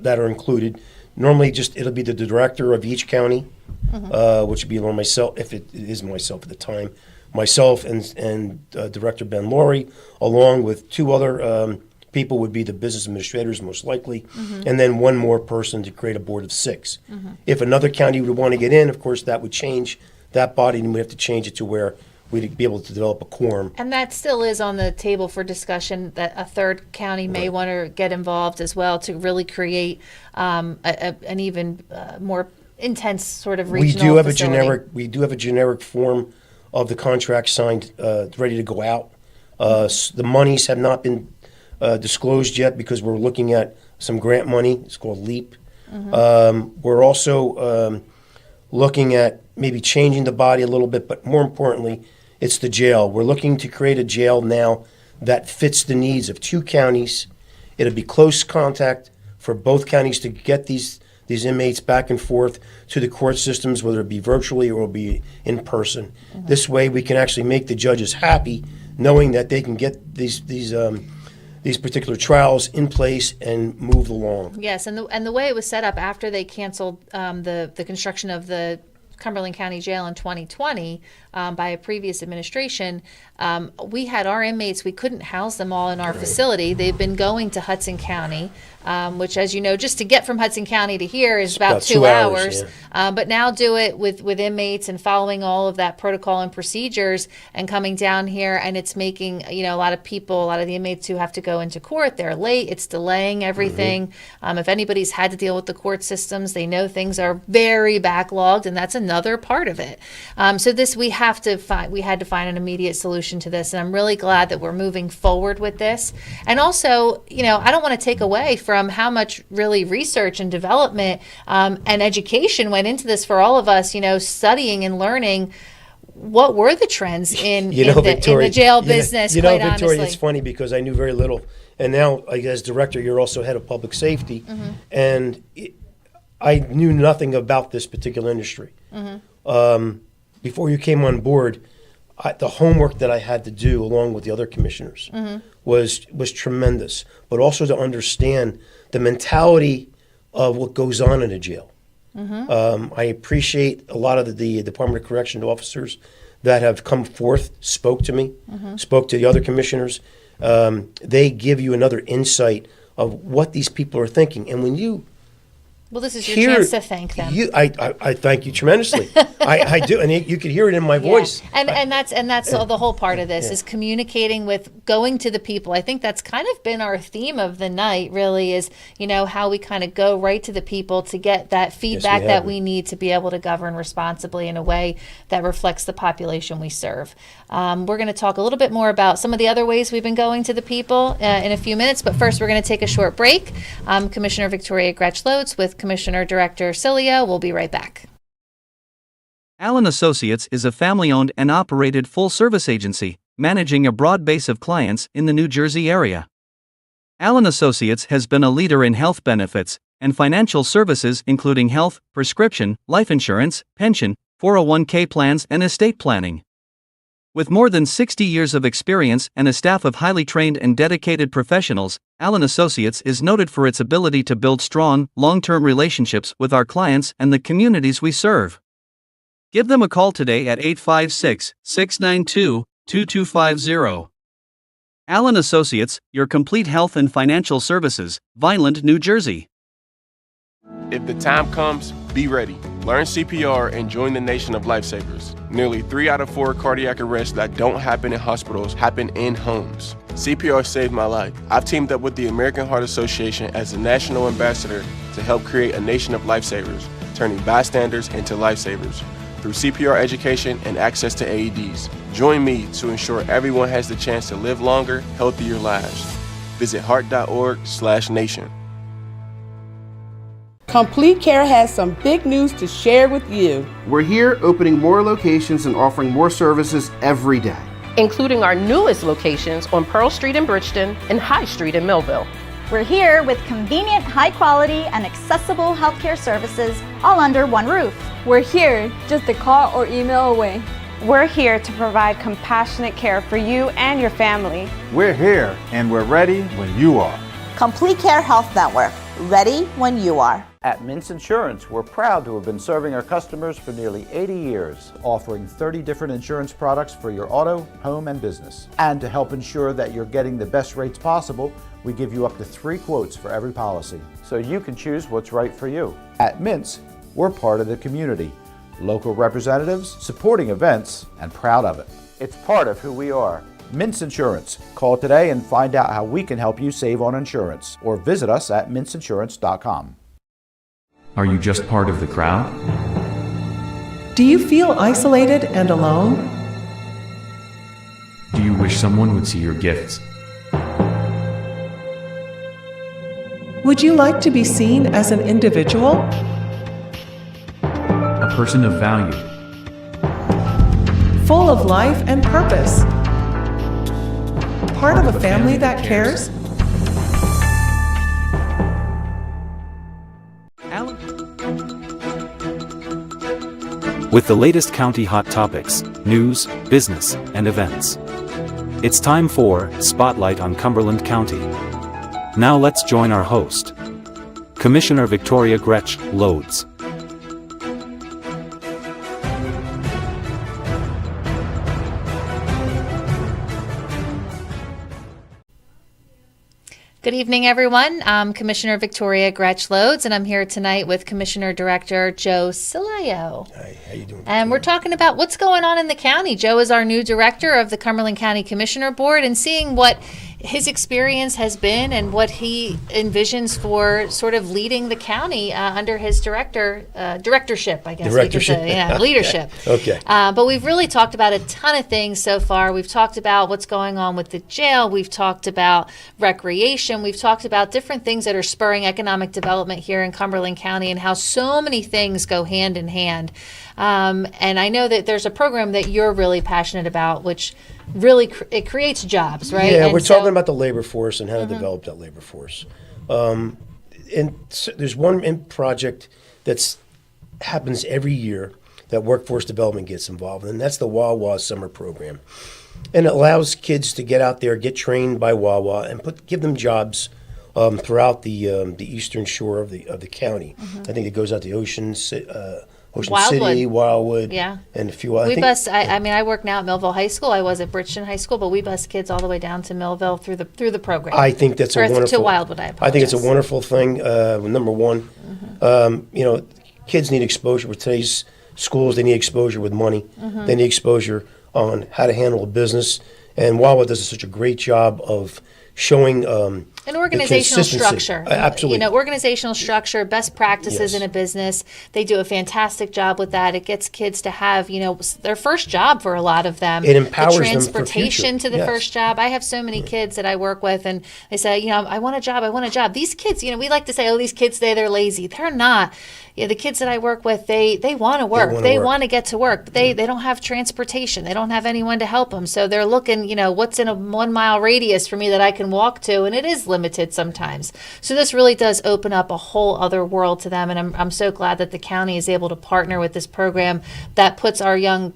that are included. Normally, it'll be the director of each county, which would be myself, if it is myself at the time, myself and Director Ben Laurie, along with 2 other people would be the business administrators most likely, and then 1 more person to create a board of 6. If another county would want to get in, of course, that would change that body, and we'd have to change it to where we'd be able to develop a quorum. And that still is on the table for discussion, that a 3rd county may want to get involved as well to really create an even more intense sort of regional facility. We do have a generic form of the contract signed, ready to go out. The monies have not been disclosed yet because we're looking at some grant money. It's called LEAP. We're also looking at maybe changing the body a little bit, but more importantly, it's the jail. We're looking to create a jail now that fits the needs of 2 counties. It'll be close contact for both counties to get these inmates back and forth to the court systems, whether it be virtually or it'll be in person. This way, we can actually make the judges happy, knowing that they can get these particular trials in place and move along. Yes, and the way it was set up after they canceled the construction of the Cumberland County Jail in 2020 by a previous administration, we had our inmates, we couldn't house them all in our facility. They've been going to Hudson County, which, as you know, just to get from Hudson County to here is about 2 hours. But now do it with inmates and following all of that protocol and procedures and coming down here, and it's making, a lot of the inmates who have to go into court, they're late, it's delaying everything. If anybody's had to deal with the court systems, they know things are very backlogged, and that's another part of it. So we had to find an immediate solution to this, and I'm really glad that we're moving forward with this. And also, I don't want to take away from how much really research and development and education went into this for all of us, studying and learning what were the trends in the jail business. Victoria, it's funny because I knew very little and now as director, you're also head of public safety, and I knew nothing about this particular industry. Before you came on board, the homework that I had to do, along with the other commissioners, was tremendous. But also to understand the mentality of what goes on in a jail. I appreciate a lot of the Department of Correctional officers that have come forth, spoke to me, spoke to the other commissioners. They give you another insight of what these people are thinking. And when you Well, this is your chance to thank them. I thank you tremendously. I do, and you can hear it in my voice. And that's all the whole part of this is communicating with, going to the people. I think that's kind of been our theme of the night, really, is, how we kind of go right to the people to get that feedback that we need to be able to govern responsibly in a way that reflects the population we serve. We're going to talk a little bit more about some of the other ways we've been going to the people in a few minutes, but first we're going to take a short break. Commissioner Victoria Gretsch-Lods with Commissioner Director Sileo. We'll be right back. Allen Associates is a family-owned and operated full-service agency, managing a broad base of clients in the New Jersey area. Allen Associates has been a leader in health benefits and financial services, including health, prescription, life insurance, pension, 401k plans, and estate planning. With more than 60 years of experience and a staff of highly trained and dedicated professionals, Allen Associates is noted for its ability to build strong, long-term relationships with our clients and the communities we serve. Give them a call today at 856-692-2250. Allen Associates, your complete health and financial services, Vineland, New Jersey. If the time comes, be ready. Learn CPR and join the nation of lifesavers. Nearly 3 out of 4 cardiac arrests that don't happen in hospitals happen in homes. CPR saved my life. I've teamed up with the American Heart Association as the national ambassador to help create a nation of lifesavers, turning bystanders into lifesavers through CPR education and access to AEDs. Join me to ensure everyone has the chance to live longer, healthier lives. Visit heart.org/nation. Complete Care has some big news to share with you. We're here opening more locations and offering more services every day, including our newest locations on Pearl Street in Bridgeton and High Street in Millville. We're here with convenient, high quality, and accessible healthcare services all under one roof. We're here just a call or email away. We're here to provide compassionate care for you and your family. We're here and we're ready when you are. Complete Care Health Network, ready when you are. At Mintz Insurance, we're proud to have been serving our customers for nearly 80 years, offering 30 different insurance products for your auto, home, and business. And to help ensure that you're getting the best rates possible, we give you up to 3 quotes for every policy, so you can choose what's right for you. At Mintz, we're part of the community, local representatives, supporting events, and proud of it. It's part of who we are. Mintz Insurance. Call today and find out how we can help you save on insurance, or visit us at mintzinsurance.com. Are you just part of the crowd? Do you feel isolated and alone? Do you wish someone would see your gifts? Would you like to be seen as an individual? A person of value. Full of life and purpose. Part of a family that cares? With the latest county hot topics, news, business, and events. It's time for Spotlight on Cumberland County. Now let's join our host, Commissioner Victoria Gretsch-Lods. Good evening, everyone. I'm Commissioner Victoria Gretsch-Lods, and I'm here tonight with Commissioner Director Joe Sileo. Hi, how you doing? And we're talking about what's going on in the county. Joe is our new director of the Cumberland County Commissioner Board, and seeing what his experience has been and what he envisions for sort of leading the county under his directorship, I guess. Directorship? Leadership. Okay. But we've really talked about a ton of things so far. We've talked about what's going on with the jail. We've talked about recreation. We've talked about different things that are spurring economic development here in Cumberland County and how so many things go hand in hand. And I know that there's a program that you're really passionate about, which really it creates jobs, right? Yeah, and we're talking about the labor force and how to develop that labor force. And there's one project that's happens every year that workforce development gets involved in, and that's the Wawa summer program. And it allows kids to get out there, get trained by Wawa, and give them jobs throughout the eastern shore of the county. I think it goes out to Ocean City, Wildwood, yeah, and a few other. I work now at Millville High School. I was at Bridgeton High School, but we bus kids all the way down to Millville through the program. I think that's to Wildwood. I think it's a wonderful thing. Number one, kids need exposure with today's schools. They need exposure with money. They need exposure on how to handle a business. And Wawa does such a great job of showing an organizational structure. Absolutely. Organizational structure, best practices in a business. They do a fantastic job with that. It gets kids to have, their first job for a lot of them. It empowers them for transportation to the first job. I have so many kids that I work with, and they say, I want a job. These kids, we like to say, these kids, they're lazy. They're not. The kids that I work with, they want to work. They want to get to work, but they don't have transportation. They don't have anyone to help them. So they're looking, what's in a 1 mile radius for me that I can walk to, and it is limited sometimes. So this really does open up a whole other world to them, and I'm so glad that the county is able to partner with this program that puts our young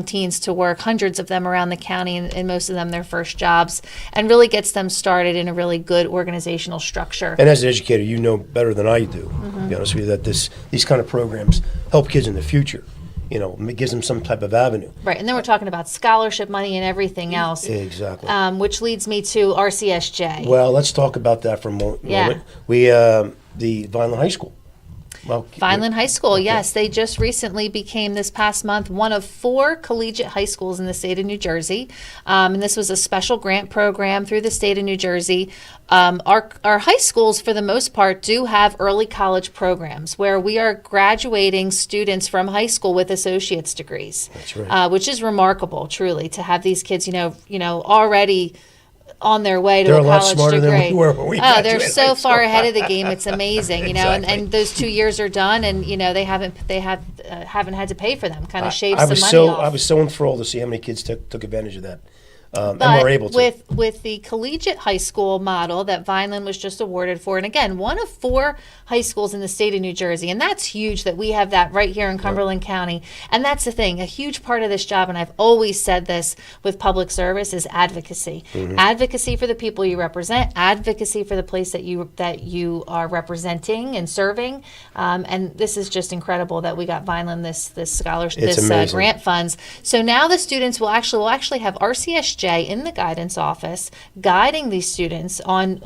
teens to work, hundreds of them around the county, and most of them their first jobs, and really gets them started in a really good organizational structure. And as an educator, you know better than I do, to be honest with you, that these kind of programs help kids in the future. It gives them some type of avenue. Right, and then we're talking about scholarship money and everything else. Exactly. Which leads me to RCSJ. Well, let's talk about that for a moment. Yeah. We, the Vineland High School. Vineland High School, yes. They just recently became, this past month, one of 4 collegiate high schools in the state of New Jersey. And this was a special grant program through the state of New Jersey. Our high schools, for the most part, do have early college programs where we are graduating students from high school with associate's degrees. That's right. Which is remarkable, truly, to have these kids, already on their way to they're a college lot smarter degree. Than we were when we they're so far ahead of the game. It's amazing, Exactly. and those 2 years are done, and they haven't had to pay for them. Kind of shaves some money off. I was so enthralled to see how many kids took advantage of that. But and were able to. With the collegiate high school model that Vineland was just awarded for, and again, one of 4 high schools in the state of New Jersey, and that's huge that we have that right here in Cumberland County. And that's the thing, a huge part of this job, and I've always said this with public service, is advocacy. Advocacy for the people you represent, advocacy for the place that you are representing and serving. And this is just incredible that we got Vineland this scholarship, this grant funds. So now the students will actually have RCSJ in the guidance office guiding these students on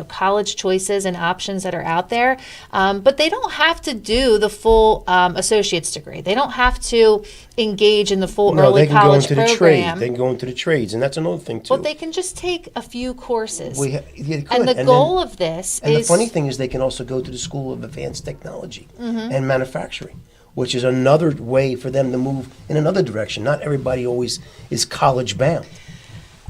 college choices and options that are out there, but they don't have to do the full associate's degree. They don't have to engage in the full early college program. They can go into the trades, and that's another thing too. Well, they can just take a few courses. And the goal of this and is... the funny thing is they can also go to the School of Advanced Technology and Manufacturing, which is another way for them to move in another direction. Not everybody always is college bound.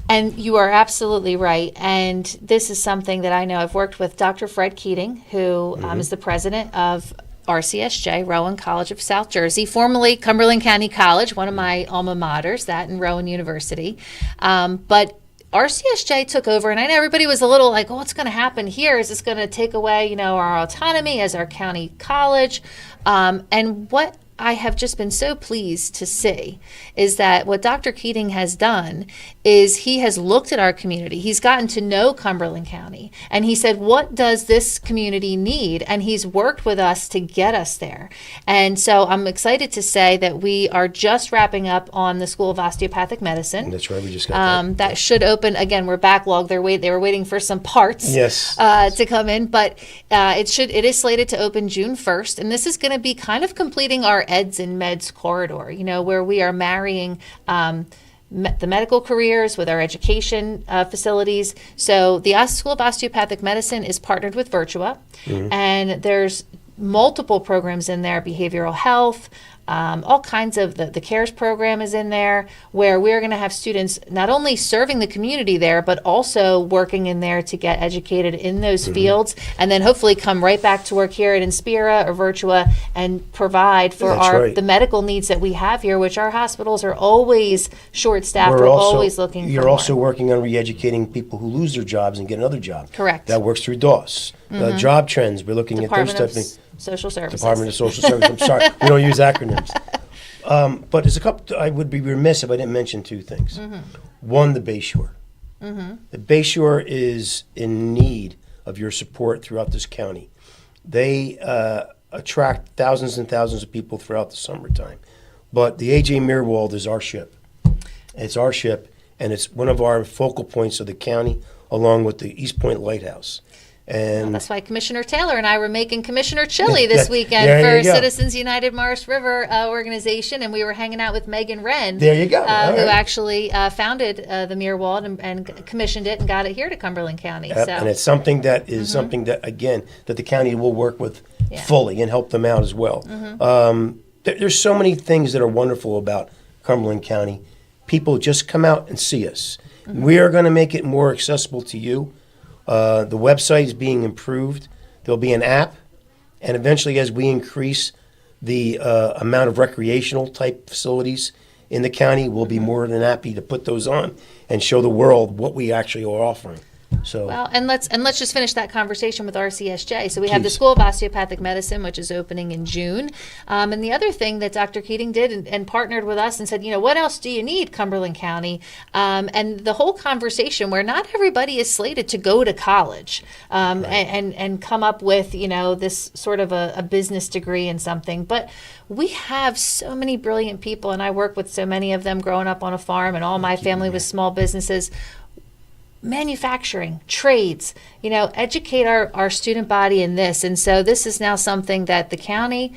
And you are absolutely right. And this is something that I know. I've worked with Dr. Fred Keating, who is the president of RCSJ, Rowan College of South Jersey, formerly Cumberland County College, one of my alma maters, that and Rowan University. But RCSJ took over, and I know everybody was a little like, what's going to happen here? Is this going to take away, our autonomy as our county college? And what I have just been so pleased to see is that what Dr. Keating has done is he has looked at our community. He's gotten to know Cumberland County, and he said, what does this community need? And he's worked with us to get us there. And so I'm excited to say that we are just wrapping up on the School of Osteopathic Medicine. That's right, we just got that. That should open, again, we're backlogged. They were waiting for some parts to come in, but it is slated to open June 1st, and this is going to be kind of completing our eds and meds corridor, where we are marrying the medical careers with our education facilities. So the School of Osteopathic Medicine is partnered with Virtua, and there's multiple programs in there: behavioral health, all kinds of the CARES program is in there, where we're going to have students not only serving the community there, but also working in there to get educated in those fields, and then hopefully come right back to work here at Inspira or Virtua and provide for the medical needs that we have here, which our hospitals are always short-staffed. We're always looking for You're more. also working on re-educating people who lose their jobs and get another job. Correct. That works through DOS. Job trends, we're looking at those Department type of of things. Social Services. Department of Social Services. I'm sorry, we don't use acronyms. But there's a couple. I would be remiss if I didn't mention two things. One, the Bayshore. The Bayshore is in need of your support throughout this county. They attract thousands and thousands of people throughout the summertime. But the A.J. Meerwald is our ship. It's our ship, and it's one of our focal points of the county, along with the East Point Lighthouse. And that's why Commissioner Taylor and I were making Commissioner Chili this weekend for Citizens United Morris River organization, and we were hanging out with Megan Wren, there you go, who actually founded the Meerwald and commissioned it and got it here to Cumberland County. Yep. So. And it's something that is something that, again, that the county will work with fully and help them out as well. There's so many things that are wonderful about Cumberland County. People just come out and see us. We are going to make it more accessible to you. The website is being improved. There'll be an app, and eventually, as we increase the amount of recreational type facilities in the county, we'll be more than happy to put those on and show the world what we actually are offering. So well, and let's just finish that conversation with RCSJ. So we have the School of Osteopathic Medicine, which is opening in June. And the other thing that Dr. Keating did and partnered with us and said, what else do you need, Cumberland County? And the whole conversation where not everybody is slated to go to college and come up with, this sort of a business degree in something. But we have so many brilliant people, and I work with so many of them growing up on a farm, and all my family was small businesses. Manufacturing, trades, educate our student body in this. And so this is now something that the county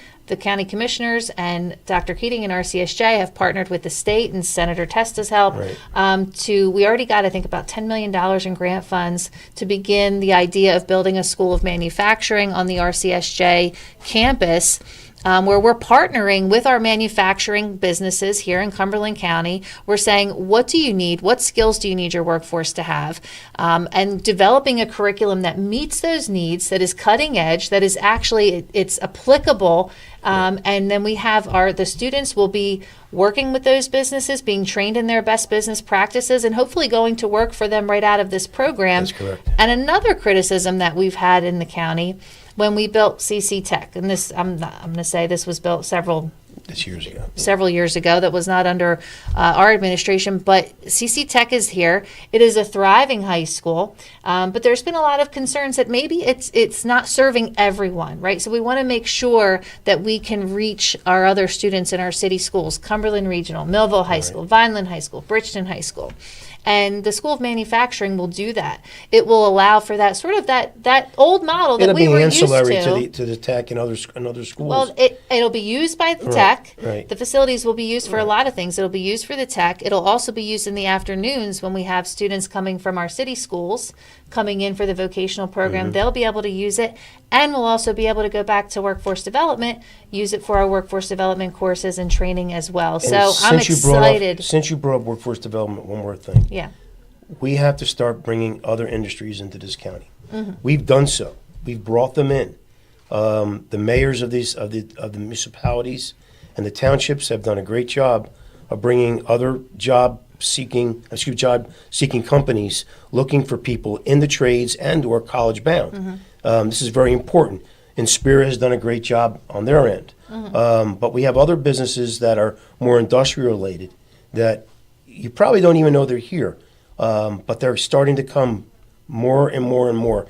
commissioners and Dr. Keating and RCSJ have partnered with the state and Senator Testa's help we already got, I think, about $10 million in grant funds to begin the idea of building a school of manufacturing on the RCSJ campus. Where we're partnering with our manufacturing businesses here in Cumberland County. We're saying, what do you need? What skills do you need your workforce to have? And developing a curriculum that meets those needs, that is cutting edge, that is actually, it's applicable. And then we have the students will be working with those businesses, being trained in their best business practices, and hopefully going to work for them right out of this program. That's correct. And another criticism that we've had in the county, when we built CC Tech, and this I'm going to say this was built several years ago, that was not under our administration, but CC Tech is here. It is a thriving high school, but there's been a lot of concerns that maybe it's not serving everyone, right? So we want to make sure that we can reach our other students in our city schools, Cumberland Regional, Millville High School, Vineland High School, Bridgeton High School. And the School of Manufacturing will do that. It will allow for that sort of that old model that we were used to. It'll be ancillary to the tech and other schools. Well, it'll be used by the tech. The facilities will be used for a lot of things. It'll be used for the tech. It'll also be used in the afternoons when we have students coming from our city schools coming in for the vocational program. They'll be able to use it, and we'll also be able to go back to workforce development, use it for our workforce development courses and training as well. And so I'm excited. Since you brought up workforce development, one more thing. Yeah. We have to start bringing other industries into this county. We've done so. We've brought them in. The mayors of the municipalities and the townships have done a great job of bringing other job-seeking companies looking for people in the trades and or college-bound. This is very important. Inspira has done a great job on their end. But we have other businesses that are more industrial-related that you probably don't even know they're here. But they're starting to come more and more and more.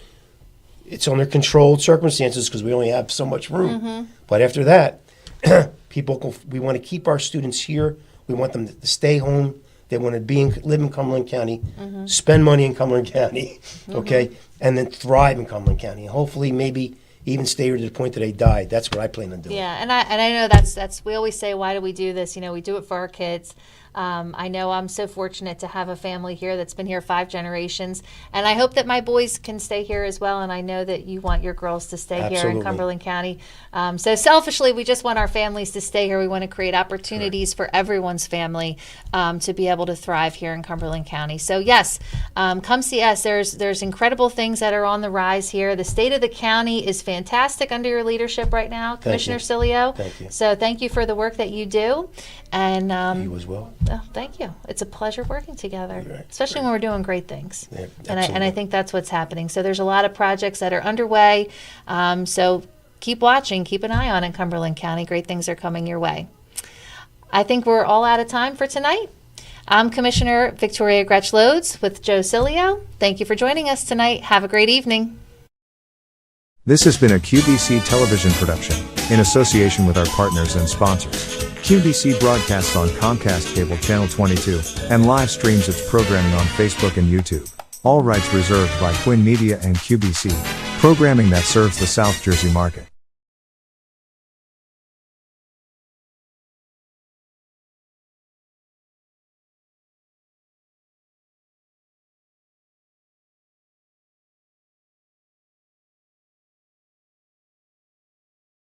It's under controlled circumstances because we only have so much room. But after that, we want to keep our students here. We want them to stay home. They want to live in Cumberland County, spend money in Cumberland County, okay, and then thrive in Cumberland County. And hopefully, maybe even stay here to the point that they die. That's what I plan on doing. Yeah, and I know that's we always say, why do we do this? We do it for our kids. I know I'm so fortunate to have a family here that's been here 5 generations, and I hope that my boys can stay here as well, and I know that you want your girls to stay here in Cumberland County. So selfishly, we just want our families to stay here. We want to create opportunities for everyone's family to be able to thrive here in Cumberland County. So yes, come see us. There's incredible things that are on the rise here. The state of the county is fantastic under your leadership right now, Commissioner Sileo. Thank you. So thank you for the work that you do. And you as well. Oh, thank you. It's a pleasure working together, especially when we're doing great things. Yeah, and I think that's what's happening. So there's a lot of projects that are underway. So keep watching, keep an eye on in Cumberland County. Great things are coming your way. I think we're all out of time for tonight. I'm Commissioner Victoria Gretsch Lods with Joe Sileo. Thank you for joining us tonight. Have a great evening. This has been a QBC television production, in association with our partners and sponsors. QBC broadcasts on Comcast Cable Channel 22, and live streams its programming on Facebook and YouTube. All rights reserved by Quinn Media and QBC, programming that serves the South Jersey market.